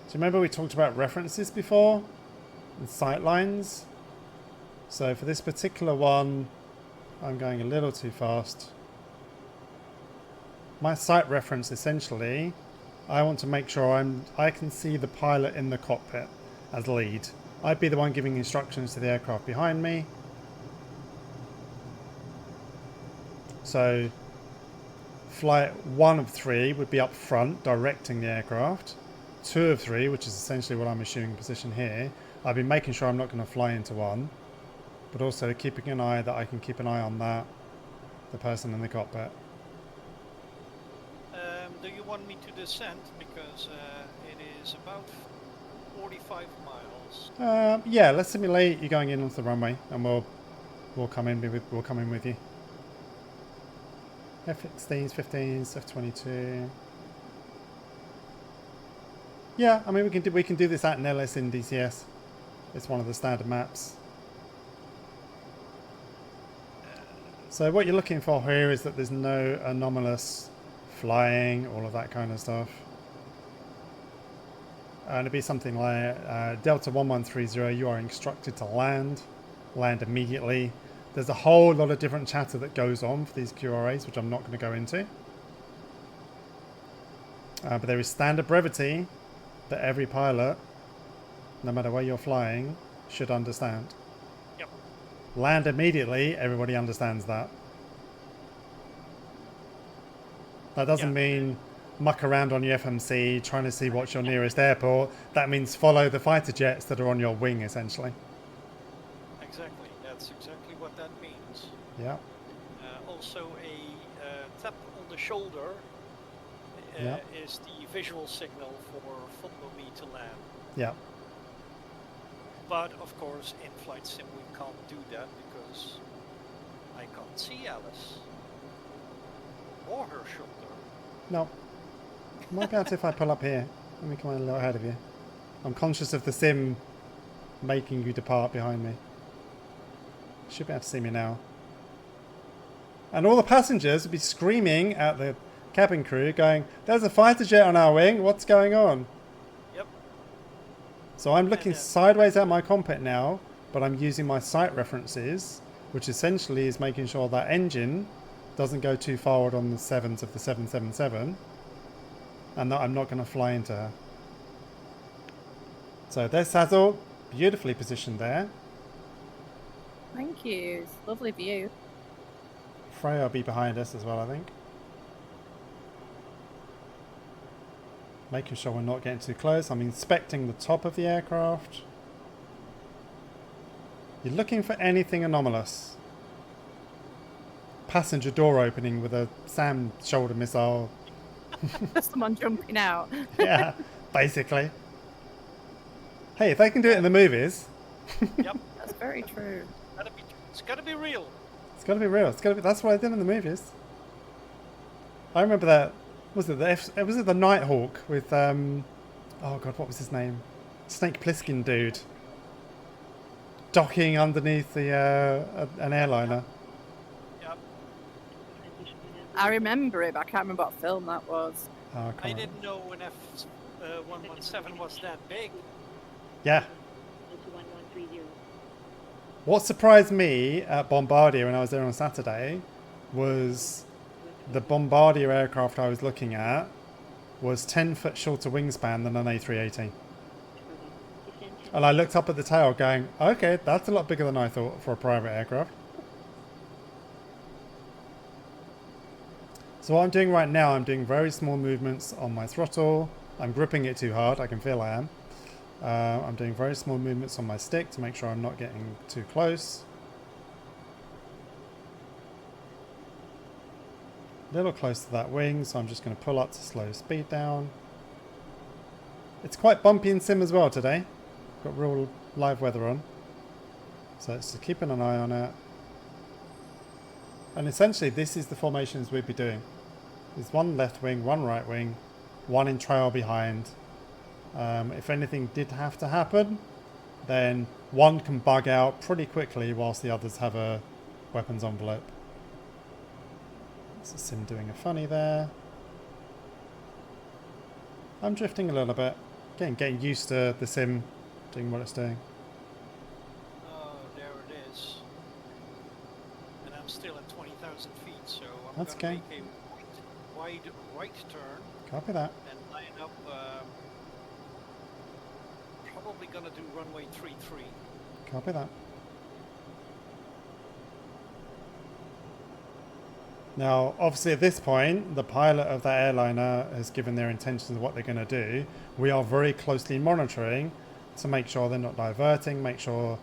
Do you remember we talked about references before? And sight lines? So for this particular one, I'm going a little too fast. My sight reference, essentially, I want to make sure I can see the pilot in the cockpit as lead. I'd be the one giving instructions to the aircraft behind me. So flight 1 of 3 would be up front directing the aircraft. 2 of 3, which is essentially what I'm assuming position here, I'd be making sure I'm not going to fly into 1, but also keeping an eye that I can keep an eye on that, the person in the cockpit. Do you want me to descend? Because it is about 45 miles. Yeah, let's simulate you going in onto the runway, and we'll come in with you. F-16s, 15s, F-22. Yeah, I mean we can do this at Nellis in DCS. It's one of the standard maps. So what you're looking for here is that there's no anomalous flying, all of that kind of stuff. And it'd be something like Delta 1130, you are instructed to land immediately. There's a whole lot of different chatter that goes on for these QRAs, which I'm not going to go into. But there is standard brevity that every pilot, no matter where you're flying, should understand. Yep. Land immediately, everybody understands that. That doesn't mean muck around on your FMC trying to see what's your nearest airport. That means follow the fighter jets that are on your wing, essentially. Exactly, that's exactly what that means. Yeah. Also, a tap on the shoulder is the visual signal for follow me to land. Yeah. But of course, in flight sim we can't do that because I can't see Alice or her shoulder. No. Might be able to if I pull up here. Let me come a little ahead of you. I'm conscious of the sim making you depart behind me. Should be able to see me now. And all the passengers would be screaming at the cabin crew going, "There's a fighter jet on our wing, what's going on?" Yep. So I'm looking sideways at my cockpit now, but I'm using my sight references, which essentially is making sure that engine doesn't go too forward on the 7s of the 777, and that I'm not going to fly into her. So there's Sazzle, beautifully positioned there. Thank you. It's a lovely view. Freya will be behind us as well, I think. Making sure we're not getting too close. I'm inspecting the top of the aircraft. You're looking for anything anomalous. Passenger door opening with a SAM shoulder missile. Someone jumping out. Yeah, basically. Hey, if they can do it in the movies. Yep. That's very true. It's gotta be real. It's gotta be real. It's gotta be. That's what I did in the movies. I remember that. Was it the Nighthawk with oh god, what was his name? Snake Plissken dude. Docking underneath the an airliner. Yep. I remember it, but I can't remember what film that was. Oh, I I can't remember. didn't know when F117 was that big. Yeah. Delta 1130. What surprised me at Bombardier when I was there on Saturday was the Bombardier aircraft I was looking at was 10 foot shorter wingspan than an A380. And I looked up at the tail going, okay, that's a lot bigger than I thought for a private aircraft. So what I'm doing right now, I'm doing very small movements on my throttle. I'm gripping it too hard, I can feel I am. I'm doing very small movements on my stick to make sure I'm not getting too close. A little close to that wing, so I'm just going to pull up to slow speed down. It's quite bumpy in sim as well today. Got real live weather on. So it's just keeping an eye on it. And essentially this is the formations we'd be doing. There's one left wing, one right wing, one in trail behind. If anything did have to happen, then one can bug out pretty quickly whilst the others have a weapons envelope. That's a sim doing a funny there. I'm drifting a little bit. Getting used to the sim doing what it's doing. Oh, there it is. And I'm still at 20,000 feet, so I'm That's gonna okay. make a wide right turn Copy that. and line up. Probably gonna do runway 33. Copy that. Now, obviously at this point, the pilot of that airliner has given their intentions of what they're going to do. We are very closely monitoring to make sure they're not diverting, make sure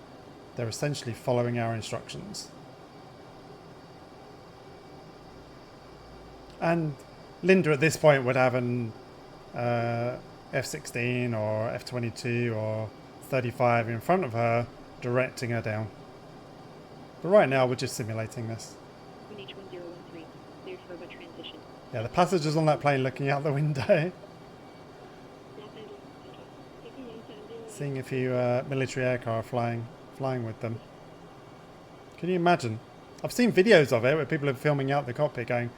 they're essentially following our instructions. And Linda at this point would have an F-16 or F-22 or 35 in front of her, directing her down. But right now we're just simulating this. QNH 1013. Cleared for a transition. Yeah, the passengers on that plane looking out the window, seeing a few military aircraft flying with them. Can you imagine? I've seen videos of it where people are filming out the cockpit going,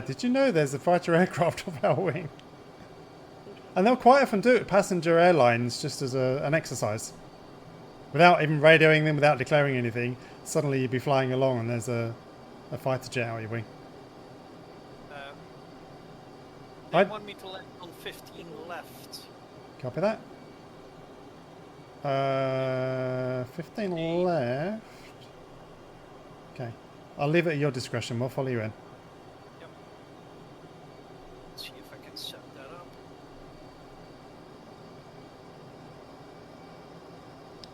did you know there's a fighter aircraft off our wing? And they'll quite often do it with passenger airlines just as an exercise. Without even radioing them, without declaring anything, suddenly you'd be flying along and there's a fighter jet out your wing. They I'd- want me to land on 15 left. Copy that. 15 left. Okay. I'll leave it at your discretion. We'll follow you in. Yep. Let's see if I can set that up.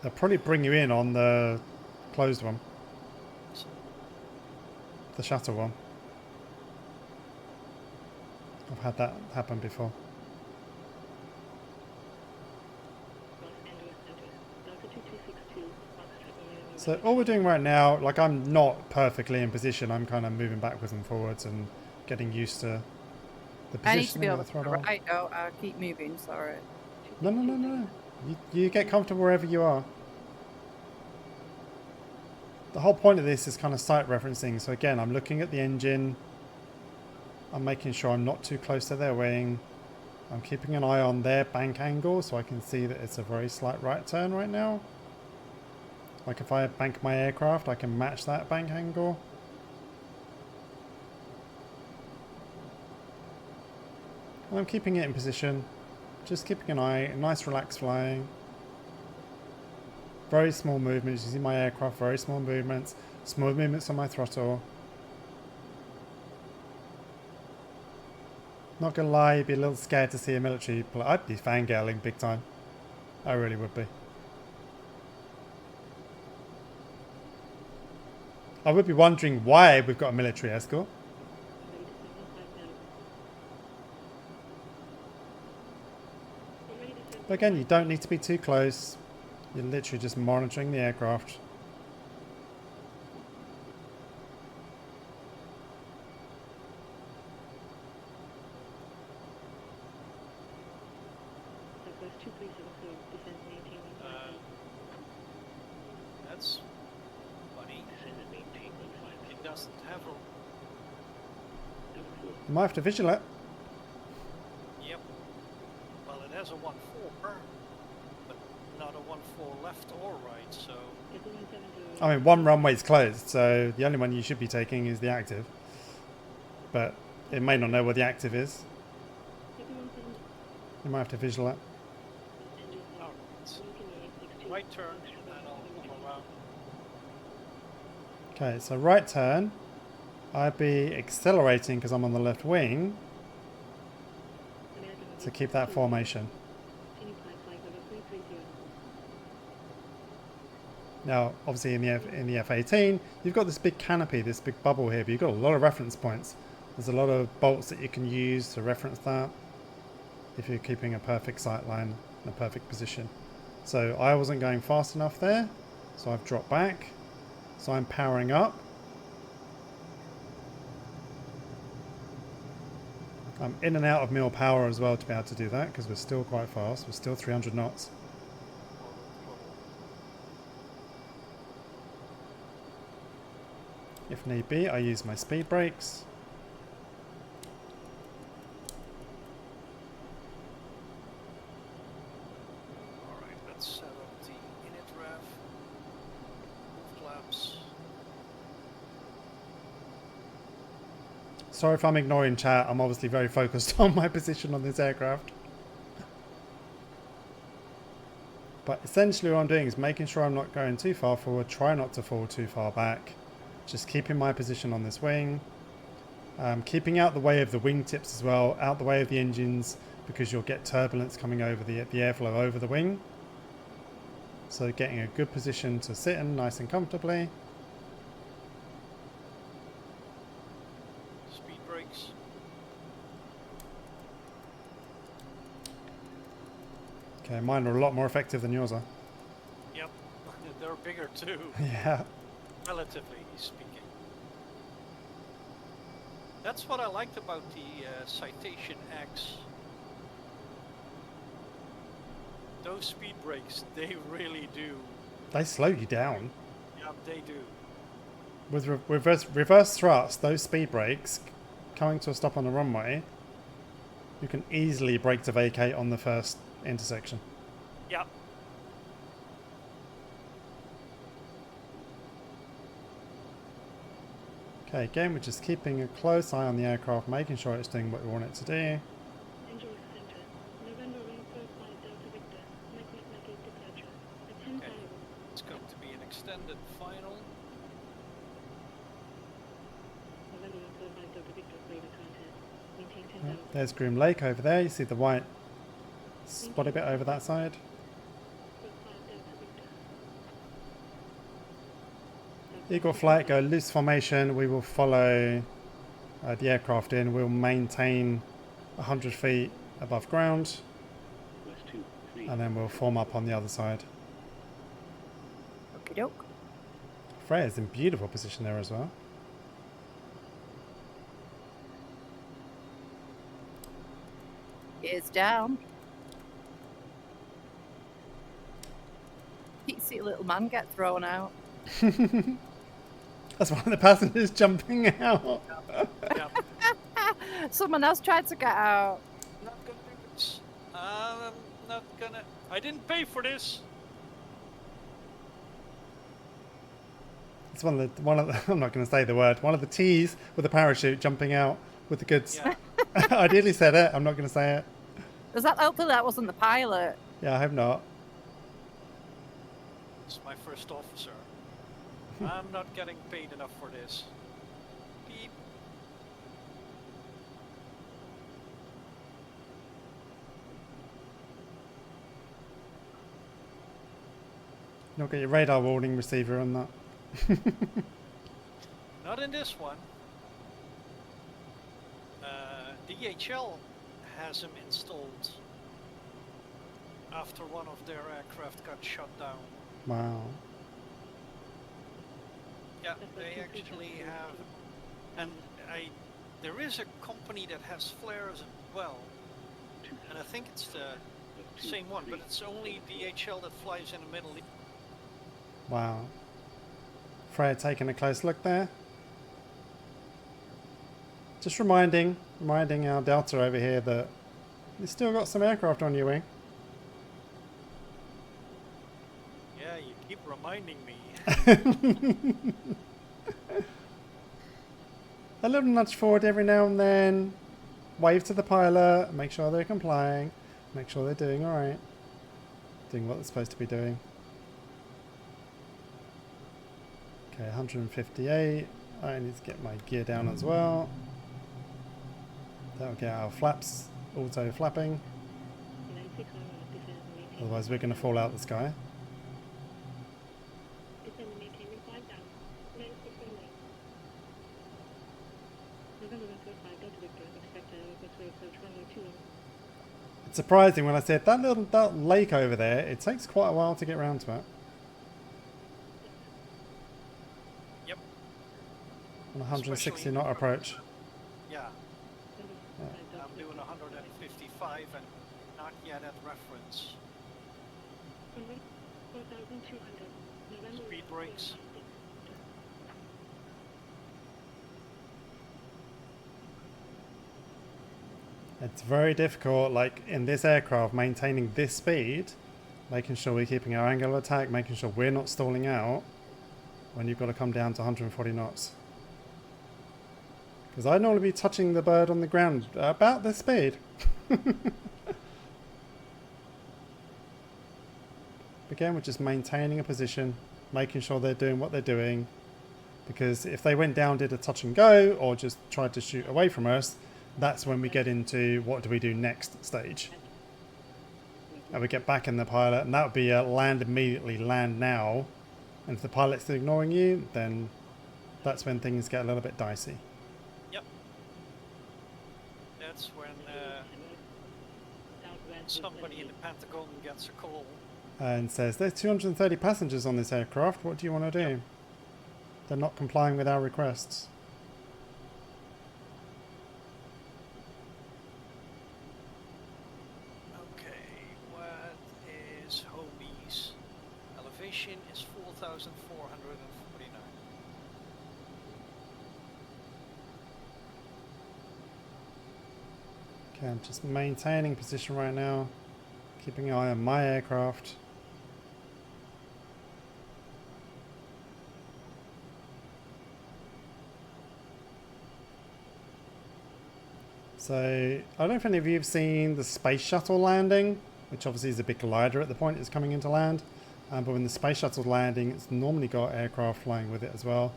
They'll probably bring you in on the closed one. The shuttle one. I've had that happen before. Los Angeles Center. Delta 2262. Foxtrot. So all we're doing right now, like I'm not perfectly in position. I'm kind of moving backwards and forwards and getting used to the I need to be positioning of able the to throttle. right. Oh, I'll keep moving. Sorry. No. You get comfortable wherever you are. The whole point of this is kind of sight referencing. So again, I'm looking at the engine. I'm making sure I'm not too close to their wing. I'm keeping an eye on their bank angle so I can see that it's a very slight right turn right now. Like if I bank my aircraft, I can match that bank angle. I'm keeping it in position. Just keeping an eye, a nice relaxed flying. Very small movements. You see my aircraft, very small movements. Small movements on my throttle. Not gonna lie, I'd be a little scared to see a military plane. I'd be fangirling big time. I really would be. I would be wondering why we've got a military escort. But again, you don't need to be too close. You're literally just monitoring the aircraft. That's funny. It doesn't have a... You might have to visual it. Yep. Well, it has a 1-4, but not a 1-4 left or right, so... I mean, one runway's closed, so the only one you should be taking is the active. But it may not know what the active is. You might have to visual it. Right turn, and I'll come around. Okay, so right turn. I'd be accelerating because I'm on the left wing to keep that formation. Now, obviously in the F-18, you've got this big canopy, this big bubble here, but you've got a lot of reference points. There's a lot of bolts that you can use to reference that if you're keeping a perfect sight line in a perfect position. So I wasn't going fast enough there, so I've dropped back. So I'm powering up. I'm in and out of mil power as well to be able to do that because we're still quite fast. We're still 300 knots. If need be, I use my speed brakes. Alright, let's set up the init rev. Move flaps. Sorry if I'm ignoring chat. I'm obviously very focused on my position on this aircraft. But essentially what I'm doing is making sure I'm not going too far forward, try not to fall too far back. Just keeping my position on this wing. Keeping out the way of the wingtips as well, out the way of the engines, because you'll get turbulence coming over the airflow over the wing. So getting a good position to sit in nice and comfortably. Speed brakes. Okay, mine are a lot more effective than yours are. Yep, they're bigger too, Yeah. relatively speaking. That's what I liked about the Citation X. Those speed brakes, they really do. They slow you down. Yep, they do. With reverse thrust, those speed brakes, coming to a stop on the runway, you can easily brake to vacate on the first intersection. Yep. Okay, again, we're just keeping a close eye on the aircraft, making sure it's doing what we want it to do. Okay. It's going to be an extended final. Oh, there's Groom Lake over there. You see the white spotty bit over that side. Eagle flight, go loose formation. We will follow the aircraft in. We'll maintain 100 feet above ground. And then we'll form up on the other side. Okie doke. Freya's in beautiful position there as well. Gears down. You see a little man get thrown out. That's one of the passengers jumping out. Yep. Someone else tried to get out. Not gonna do this. I'm not gonna. I didn't pay for this. It's one of the I'm not going to say the word. One of the T's with a parachute jumping out with the goods. Yeah. I nearly said it. I'm not going to say it. Was that? Hopefully that wasn't the pilot. Yeah, I hope not. It's my first officer. I'm not getting paid enough for this. Beep. You'll get your radar warning receiver on that. Not in this one. DHL has them installed after one of their aircraft got shut down. Wow. Yeah, they actually have, and there is a company that has flares as well, and I think it's the same one, but it's only DHL that flies in the Middle East. Wow. Freya taking a close look there. Just reminding our Delta over here that you've still got some aircraft on your wing. Yeah, you keep reminding me. A little nudge forward every now and then. Wave to the pilot. Make sure they're complying. Make sure they're doing alright. Doing what they're supposed to be doing. Okay, 158. I need to get my gear down as well. That'll get our flaps auto flapping. Otherwise we're going to fall out the sky. It's surprising when I said that lake over there, it takes quite a while to get around to it. Yep. On 160 knot approach. Yeah. I'm doing 155 and not yet at reference. Speed brakes. It's very difficult, like in this aircraft, maintaining this speed, making sure we're keeping our angle of attack, making sure we're not stalling out when you've got to come down to 140 knots. Because I'd normally be touching the bird on the ground about this speed. Again, we're just maintaining a position, making sure they're doing what they're doing. Because if they went down, did a touch and go, or just tried to shoot away from us, that's when we get into what do we do next stage. And we get back in the pilot, and that would be land immediately, land now. And if the pilot's ignoring you, then that's when things get a little bit dicey. Yep. That's when somebody in the Pentagon gets a call. And says, there's 230 passengers on this aircraft, what do you want to do? Yep. They're not complying with our requests. Elevation is 4,449. Okay, I'm just maintaining position right now, keeping an eye on my aircraft. So, I don't know if any of you have seen the space shuttle landing, which obviously is a big glider at the point it's coming into land. But when the space shuttle's landing, it's normally got aircraft flying with it as well.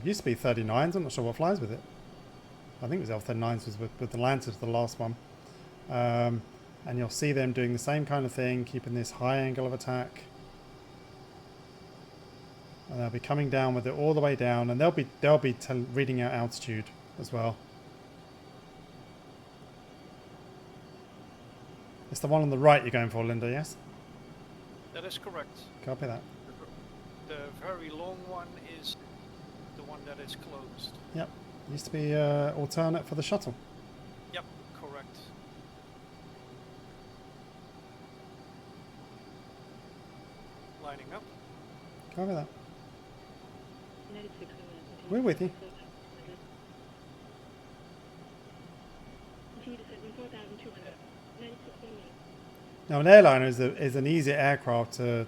Used to be 39s, I'm not sure what flies with it. I think it was L39s was with the Lancers, the last one. And you'll see them doing the same kind of thing, keeping this high angle of attack. And they'll be coming down with it all the way down, and they'll be reading out altitude as well. It's the one on the right you're going for, Linda, yes? That is correct. Copy that. The very long one is the one that is closed. Yep. Used to be alternate for the shuttle. Yep, correct. Lining up. Copy that. We're with you. Now an airliner is an easier aircraft to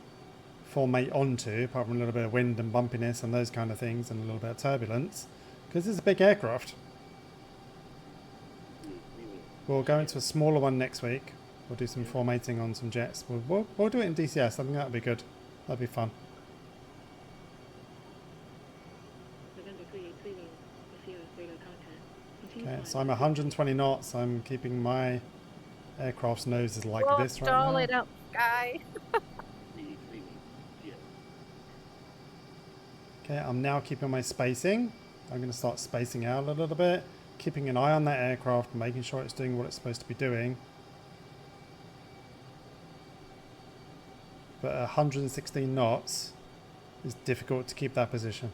formate onto, apart from a little bit of wind and bumpiness and those kind of things and a little bit of turbulence, because it's a big aircraft. We'll go into a smaller one next week. We'll do some formatting on some jets. We'll do it in DCS. I think that'll be good. That'll be fun. November 3830, Sierra radar contact. Continue Okay, flying. so I'm 120 knots. I'm keeping my aircraft's noses like this right Stall now. it up, guy. 330, Sierra. Okay, I'm now keeping my spacing. I'm going to start spacing out a little bit, keeping an eye on that aircraft, making sure it's doing what it's supposed to be doing. But 116 knots is difficult to keep that position.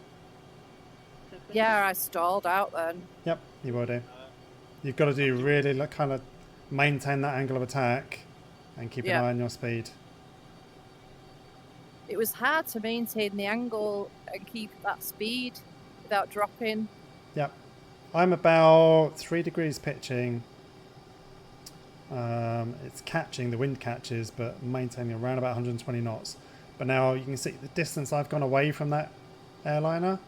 Yeah, I stalled out then. Yep, you will do. You've got to do really like kind of maintain that angle of attack and keep an eye on your speed. It was hard to maintain the angle and keep that speed without dropping. Yep. I'm about 3 degrees pitching. It's catching, the wind catches, but maintaining around about 120 knots. But now you can see the distance I've gone away from that airliner.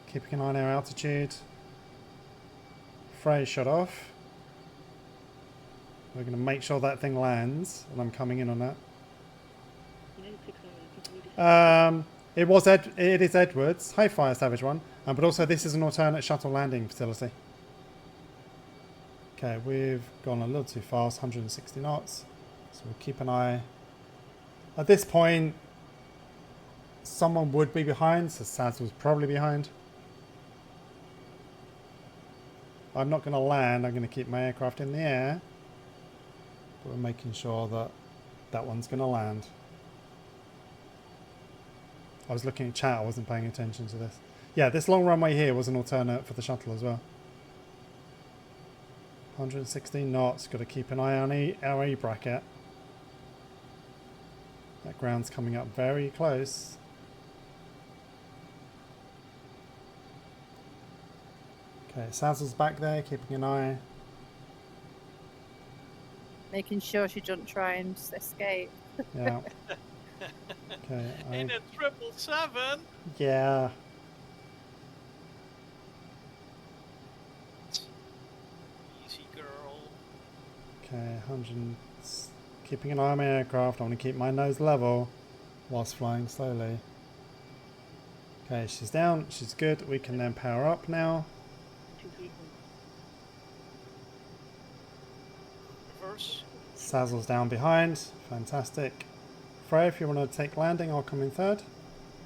Keeping an eye on our altitude. Frey shut off. We're going to make sure that thing lands, and I'm coming in on that. United 611, continue to It is Edwards. Hi, Fire Savage One. But also this is an alternate shuttle landing facility. Okay, we've gone a little too fast, 160 knots. So we'll keep an eye. At this point, someone would be behind, so Saz was probably behind. I'm not going to land, I'm going to keep my aircraft in the air. But we're making sure that that one's going to land. I was looking at chat, I wasn't paying attention to this. Yeah, this long runway here was an alternate for the shuttle as well. 116 knots, got to keep an eye on our E bracket. That ground's coming up very close. Okay, Sazzle's back there, keeping an eye. Making sure she doesn't try and escape. Yeah. Okay. In a 777. Yeah. Easy girl. Okay, 100. Keeping an eye on my aircraft. I want to keep my nose level whilst flying slowly. Okay, she's down. She's good. We can then power up now. 234. Reverse. Sazzle's down behind. Fantastic. Frey, if you want to take landing, I'll come in third.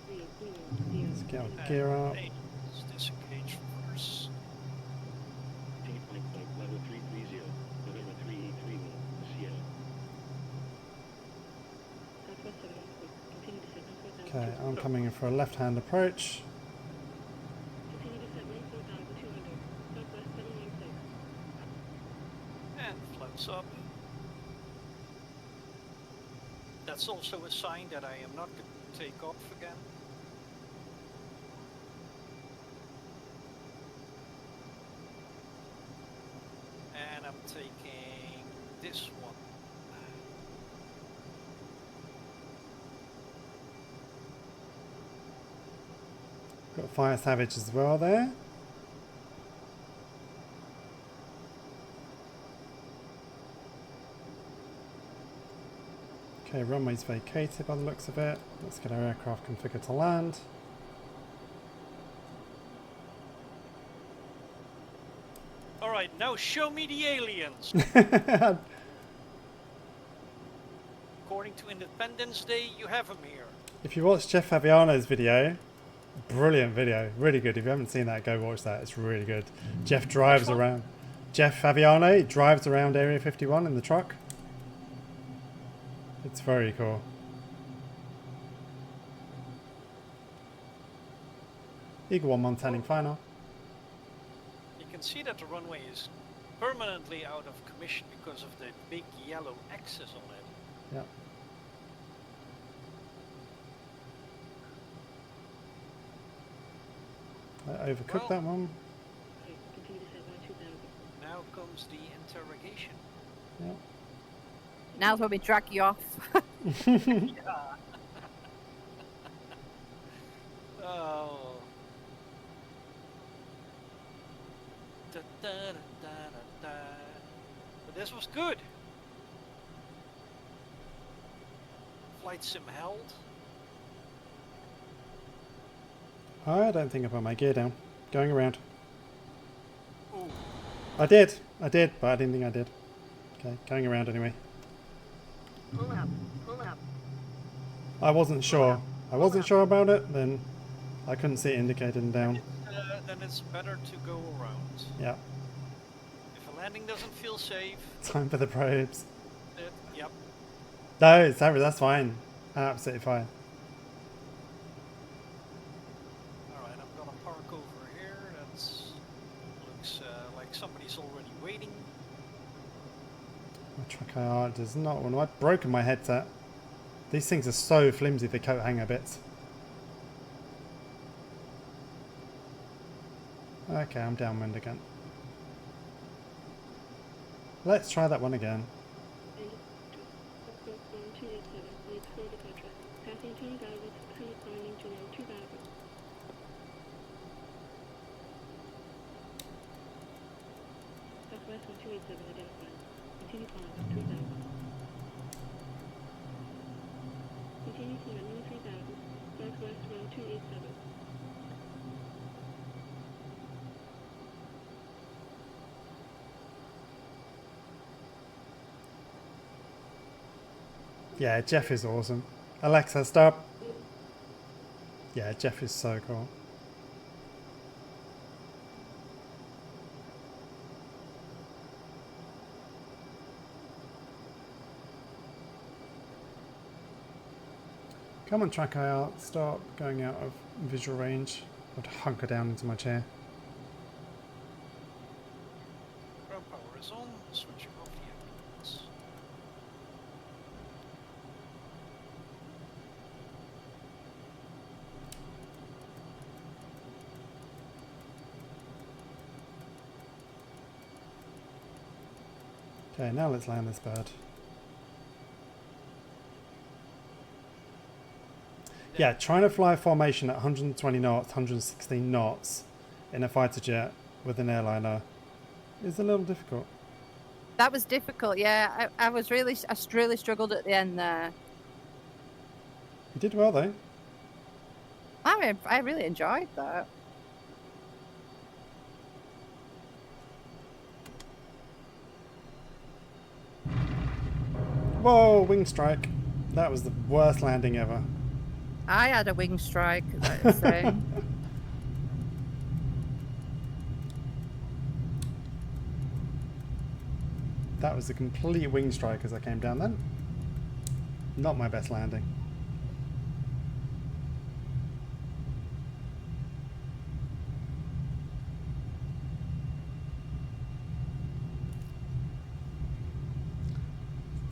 3830. Let's get our gear up. Hey, is this a cage reverse? Continue flight level 330, November 3830, Sierra. Southwest 716. Continue to set northwest Okay, altitude. I'm coming in for a left-hand approach. Continue to set 94,200. Southwest 716. And flaps up. That's also a sign that I am not going to take off again. And I'm taking this one. Got Fire Savage as well there. Okay, runway's vacated by the looks of it. Let's get our aircraft configured to land. Alright, now show me the aliens. According to Independence Day, you have them here. If you watch Jeff Fabiano's video, brilliant video, really good. If you haven't seen that, go watch that. It's really good. Jeff drives around. Jeff Fabiano drives around Area 51 in the truck. It's very cool. Eagle 1 Montaining final. You can see that the runway is permanently out of commission because of the big yellow X's on it. Yeah. I overcooked that one. Okay, continue to set 92,000. Now comes the interrogation. Yeah. Now's when we drag you off. Yeah. Oh. Da, da, da, da, da. But this was good. Flight sim held. I don't think I put my gear down. Going around. Ooh. I did, but I didn't think I did. Okay, going around anyway. Pull up, pull up. I wasn't sure. I wasn't sure about it, then I couldn't see it indicated down. Then it's better to go around. Yeah. If a landing doesn't feel safe, Time for the probes. yep. No, sorry, that's fine. Absolutely fine. Alright, I'm gonna park over here. That's looks like somebody's already waiting. My truck IR does not want to. I've broken my headset. These things are so flimsy, the coat hanger bits. Okay, I'm downwind again. Let's try that one again. Southwest 1287 identified. Continue climb up 3000. Continue climb near 3000. Southwest round 287. Yeah, Jeff is awesome. Alexa, stop. Yeah, Jeff is so cool. Come on, track IR, stop going out of visual range. I'd hunker down into my chair. Ground power is on. Switching off the engines. Okay, now let's land this bird. Yeah, trying to fly a formation at 120 knots, 116 knots in a fighter jet with an airliner is a little difficult. That was difficult, yeah. I really struggled at the end there. You did well though. I really enjoyed that. Whoa, wing strike. That was the worst landing ever. I had a wing strike, let's say. That was a complete wing strike as I came down then. Not my best landing.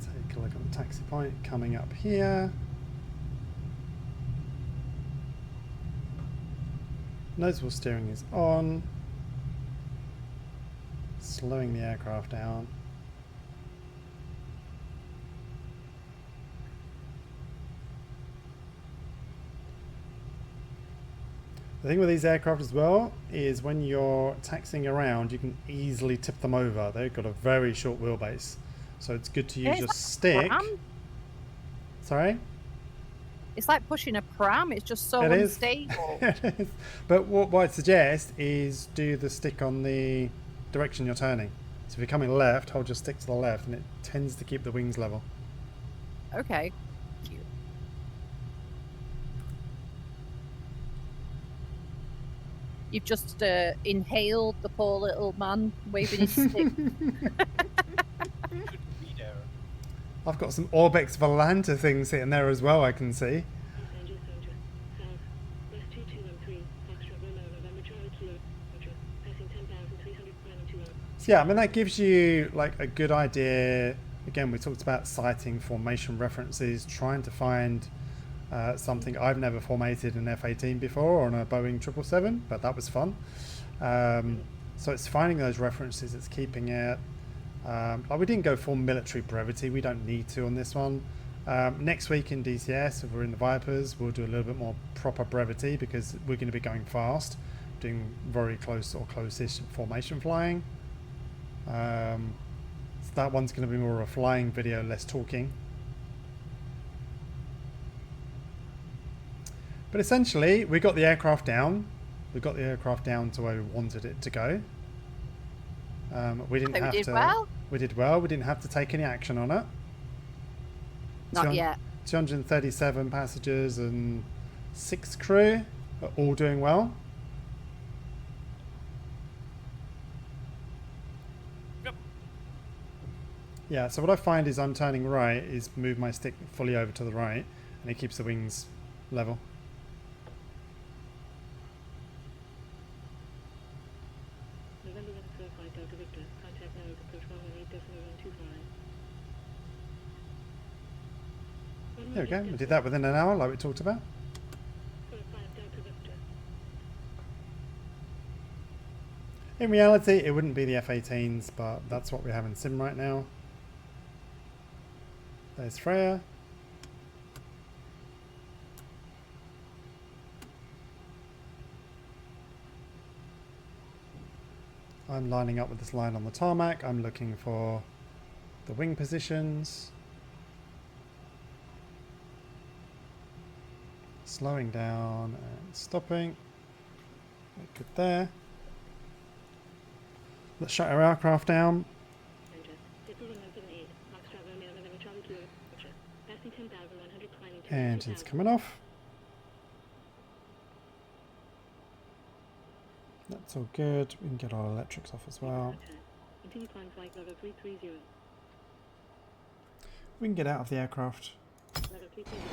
Take a look at the taxi point coming up here. Noticeable steering is on. Slowing the aircraft down. The thing with these aircraft as well is when you're taxiing around, you can easily tip them over. They've got a very short wheelbase, so it's good to use your stick. Sorry? It's like pushing a pram. It's just so unstable. It is. But what I'd suggest is do the stick on the direction you're turning. So if you're coming left, hold your stick to the left, and it tends to keep the wings level. Okay. You've just inhaled the poor little man waving his stick. Shouldn't be there. I've got some Orbex Volanta things sitting there as well, I can see. Engine soldier. South. West 2213. Foxtrot Romeo November Charlie Kilo. Roger. Passing 10,300 final 2 hours. So yeah, I mean that gives you like a good idea. Again, we talked about citing formation references, trying to find something. I've never formatted an F-18 before on a Boeing 777, but that was fun. So it's finding those references, it's keeping it. Like we didn't go full military brevity, we don't need to on this one. Next week in DCS, if we're in the Vipers, we'll do a little bit more proper brevity because we're going to be going fast, doing very close or close-ish formation flying. That one's going to be more of a flying video, less talking. But essentially, we got the aircraft down. We got the aircraft down to where we wanted it to go. We didn't have to. Well? We did well. We didn't have to take any action on it. Not yet. 237 passengers and 6 crew are all doing well. Yep. Yeah, so what I find is I'm turning right is move my stick fully over to the right and it keeps the wings level. November 1105 Delta Victor. Contact now with approach 118.125. There we go. We did that within an hour like we talked about. 5 Delta Victor. In reality, it wouldn't be the F-18s, but that's what we have in sim right now. There's Freya. I'm lining up with this line on the tarmac. I'm looking for the wing positions. Slowing down and stopping. Good there. Let's shut our aircraft down. Engine's coming off. That's all good. We can get our electrics off as well. Continue climb flight level 330. We can get out of the aircraft. Level 330.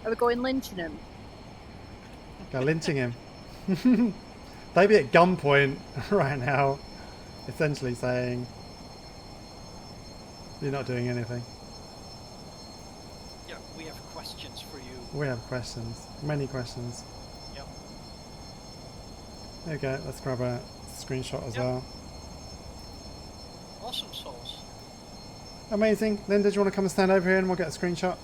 Are we going lynching him? Go lynching him. They'd be at gunpoint right now, essentially saying, you're not doing anything. Yeah, we have questions for you. We have questions. Many questions. Yep. There we go. Let's grab a screenshot as Yep. well. Awesome sauce. Amazing. Linda, do you want to come and stand over here and we'll get a screenshot?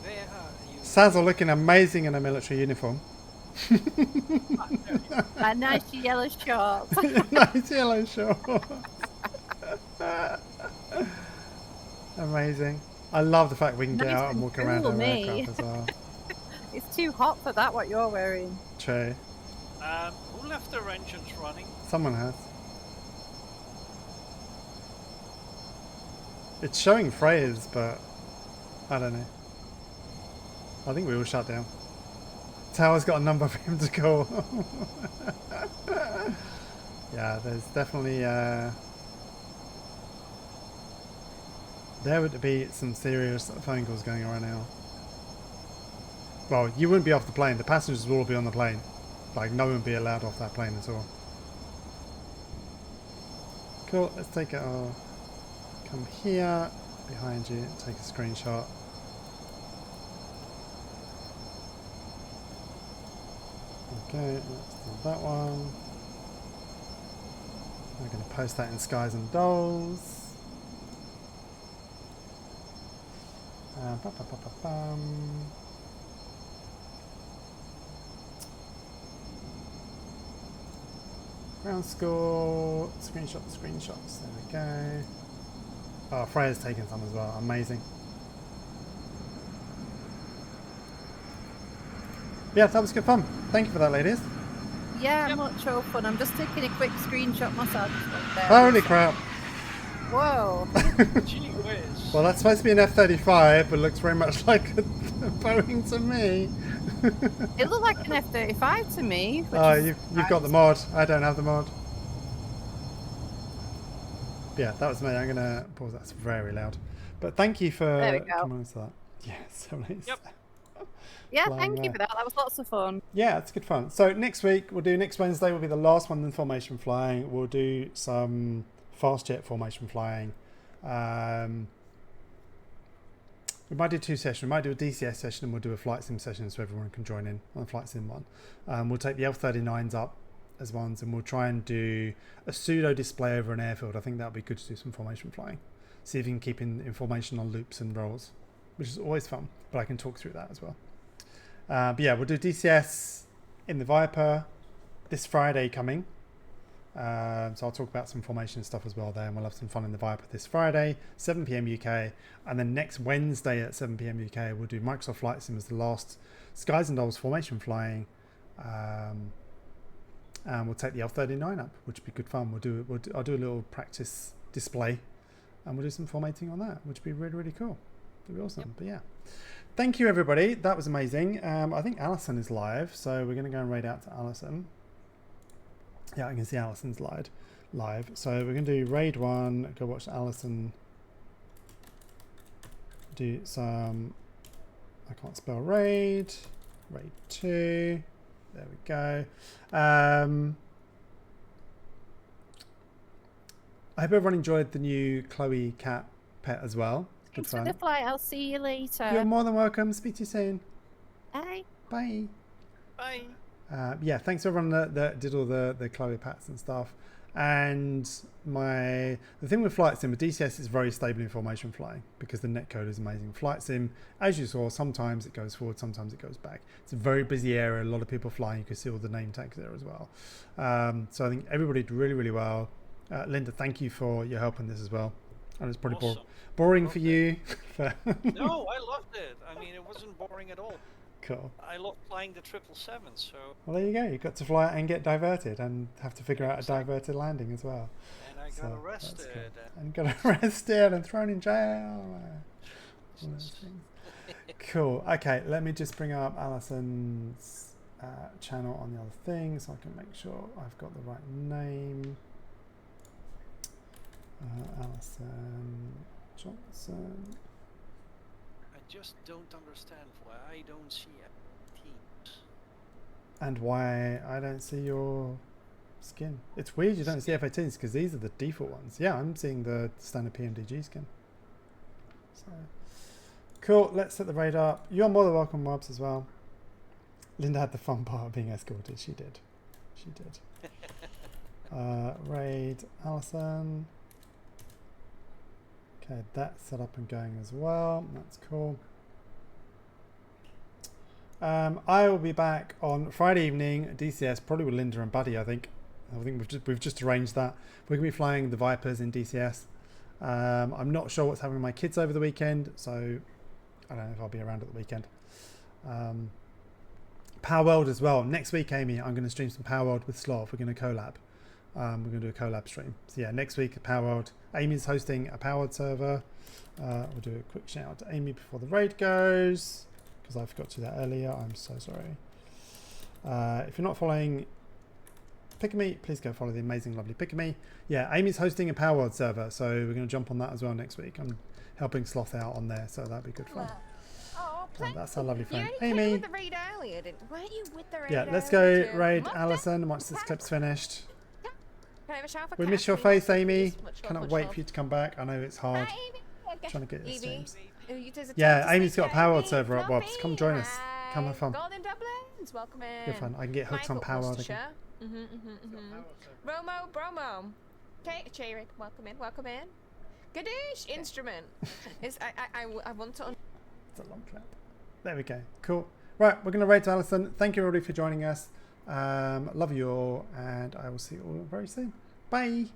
Where are you? Sazzle looking amazing in a military uniform. A nice yellow shorts. Nice yellow shorts. Amazing. I love the fact we can get Nice out and and walk around cool, our me. aircraft as well. It's too hot for that, what you're wearing. True. Who left their engines running? Someone has. It's showing Freya's, but I don't know. I think we all shut down. Tower's got a number for him to call. Yeah, there's definitely there would be some serious phone calls going on right now. Well, you wouldn't be off the plane. The passengers will all be on the plane. Like, no one would be allowed off that plane at all. Cool, let's take it. I'll come here, behind you, take a screenshot. Okay, let's do that one. We're going to post that in Skies and Dolls. Ground score, screenshots. There we go. Oh, Freya's taken some as well. Amazing. Yeah, that was good fun. Thank you for that, ladies. Yeah, Yep. much more fun. I'm just taking a quick screenshot myself. There. Holy crap. Whoa. Gee whiz. Well, that's supposed to be an F-35, but looks very much like a Boeing to me. It looked like an F-35 to me. which Oh, is you've got the mod. I don't have the mod. Yeah, that was me. I'm going to pause. That's very loud. But thank you for There we go. coming on to that. Yeah, so nice. Yep. Yeah, Flying thank you there. for that. That was lots of fun. Yeah, it's good fun. So next week, next Wednesday will be the last one in formation flying. We'll do some fast jet formation flying. We might do 2 sessions. We might do a DCS session and we'll do a flight sim session so everyone can join in on the flight sim one. We'll take the F-39s up as ones and we'll try and do a pseudo display over an airfield. I think that would be good to do some formation flying. See if you can keep information on loops and rolls, which is always fun, but I can talk through that as well. But yeah, we'll do DCS in the Viper this Friday coming. So I'll talk about some formation stuff as well there, and we'll have some fun in the Viper this Friday, 7 p.m. UK, and then next Wednesday at 7 p.m. UK we'll do Microsoft Flight Sim as the last Skies and Dolls formation flying, and we'll take the L39 up, which will be good fun. I'll do a little practice display, and we'll do some formatting on that, which will be really, really cool. It'll be awesome. But yeah, thank you everybody. That was amazing. I think Alison is live, so we're going to go and raid out to Alison. Yeah, I can see Alison's live. So we're going to do raid 1, go watch Alison do some, I can't spell raid 2, there we go. I hope everyone enjoyed the new Chloe cat pet as well. Good Thanks for fun. the flight. I'll see you later. You're more than welcome. Speak to you soon. Bye. Bye. Bye. Yeah, thanks to everyone that did all the Chloe pats and stuff. And the thing with Flight Sim, with DCS is very stable in formation flying because the netcode is amazing. Flight Sim, as you saw, sometimes it goes forward, sometimes it goes back. It's a very busy area, a lot of people flying. You can see all the name tags there as well. So I think everybody did really, really well. Linda, thank you for your help on this as well. And it's probably Awesome. boring for you. No, I loved it. I mean, it wasn't boring at all. Cool. I love flying the 777, so... Well, there you go. You got to fly and get diverted and have to figure out a diverted landing as well. And I got arrested. Cool. And got arrested and thrown in jail. All those things. Cool. Okay, let me just bring up Alison's channel on the other thing so I can make sure I've got the right name. Alison Johnson. I just don't understand why I don't see teams. And why I don't see your skin. It's weird you don't see F-18s because these are the default ones. Yeah, I'm seeing the standard PMDG skin. So cool, let's set the raid up. You're more than welcome, Mobs, as well. Linda had the fun part of being escorted. She did. She did. Raid Alison. Okay, that's set up and going as well. That's cool. I will be back on Friday evening at DCS, probably with Linda and Buddy. I think we've just arranged that. We're gonna be flying the Vipers in DCS. I'm not sure what's happening with my kids over the weekend, so I don't know if I'll be around at the weekend. Power World as well. Next week, Amy, I'm going to stream some Power World with Sloth. We're going to collab. We're going to do a collab stream. So yeah, next week, Power World. Amy's hosting a Power World server. We'll do a quick shout out to Amy before the raid goes, because I forgot to do that earlier. I'm so sorry. If you're not following Pick-a-Me, please go follow the amazing, lovely Pick-a-Me. Yeah, Amy's hosting a Power World server, so we're going to jump on that as well next week. I'm helping Sloth out on there, so that'd be good fun. That's our lovely friend Amy. With the raid earlier, weren't you with the raid Yeah, let's go earlier? raid Alison once this clip's finished. Can I have a shower for We miss your Catherine? face, Amy. Much love, Cannot much wait love. for you to come back. I know it's hard. Hi, Amy. Trying to get your Evie. streams. Oh, you there's a Yeah, time to Amy's speak got a to Power World Amy. server at Wobbs. Come join us. Hi. Come have fun. Golden Dublins, welcome in. Good fun. I can get hooked on Michael Power World again. Worcestershire. Romo, Bromo. Okay, Cherik, welcome in, welcome in. Gadoosh, instrument. I want to... It's a long clap. There we go. Cool. Right, we're going to raid to Alison. Thank you everybody for joining us. Love you all, and I will see you all very soon. Bye.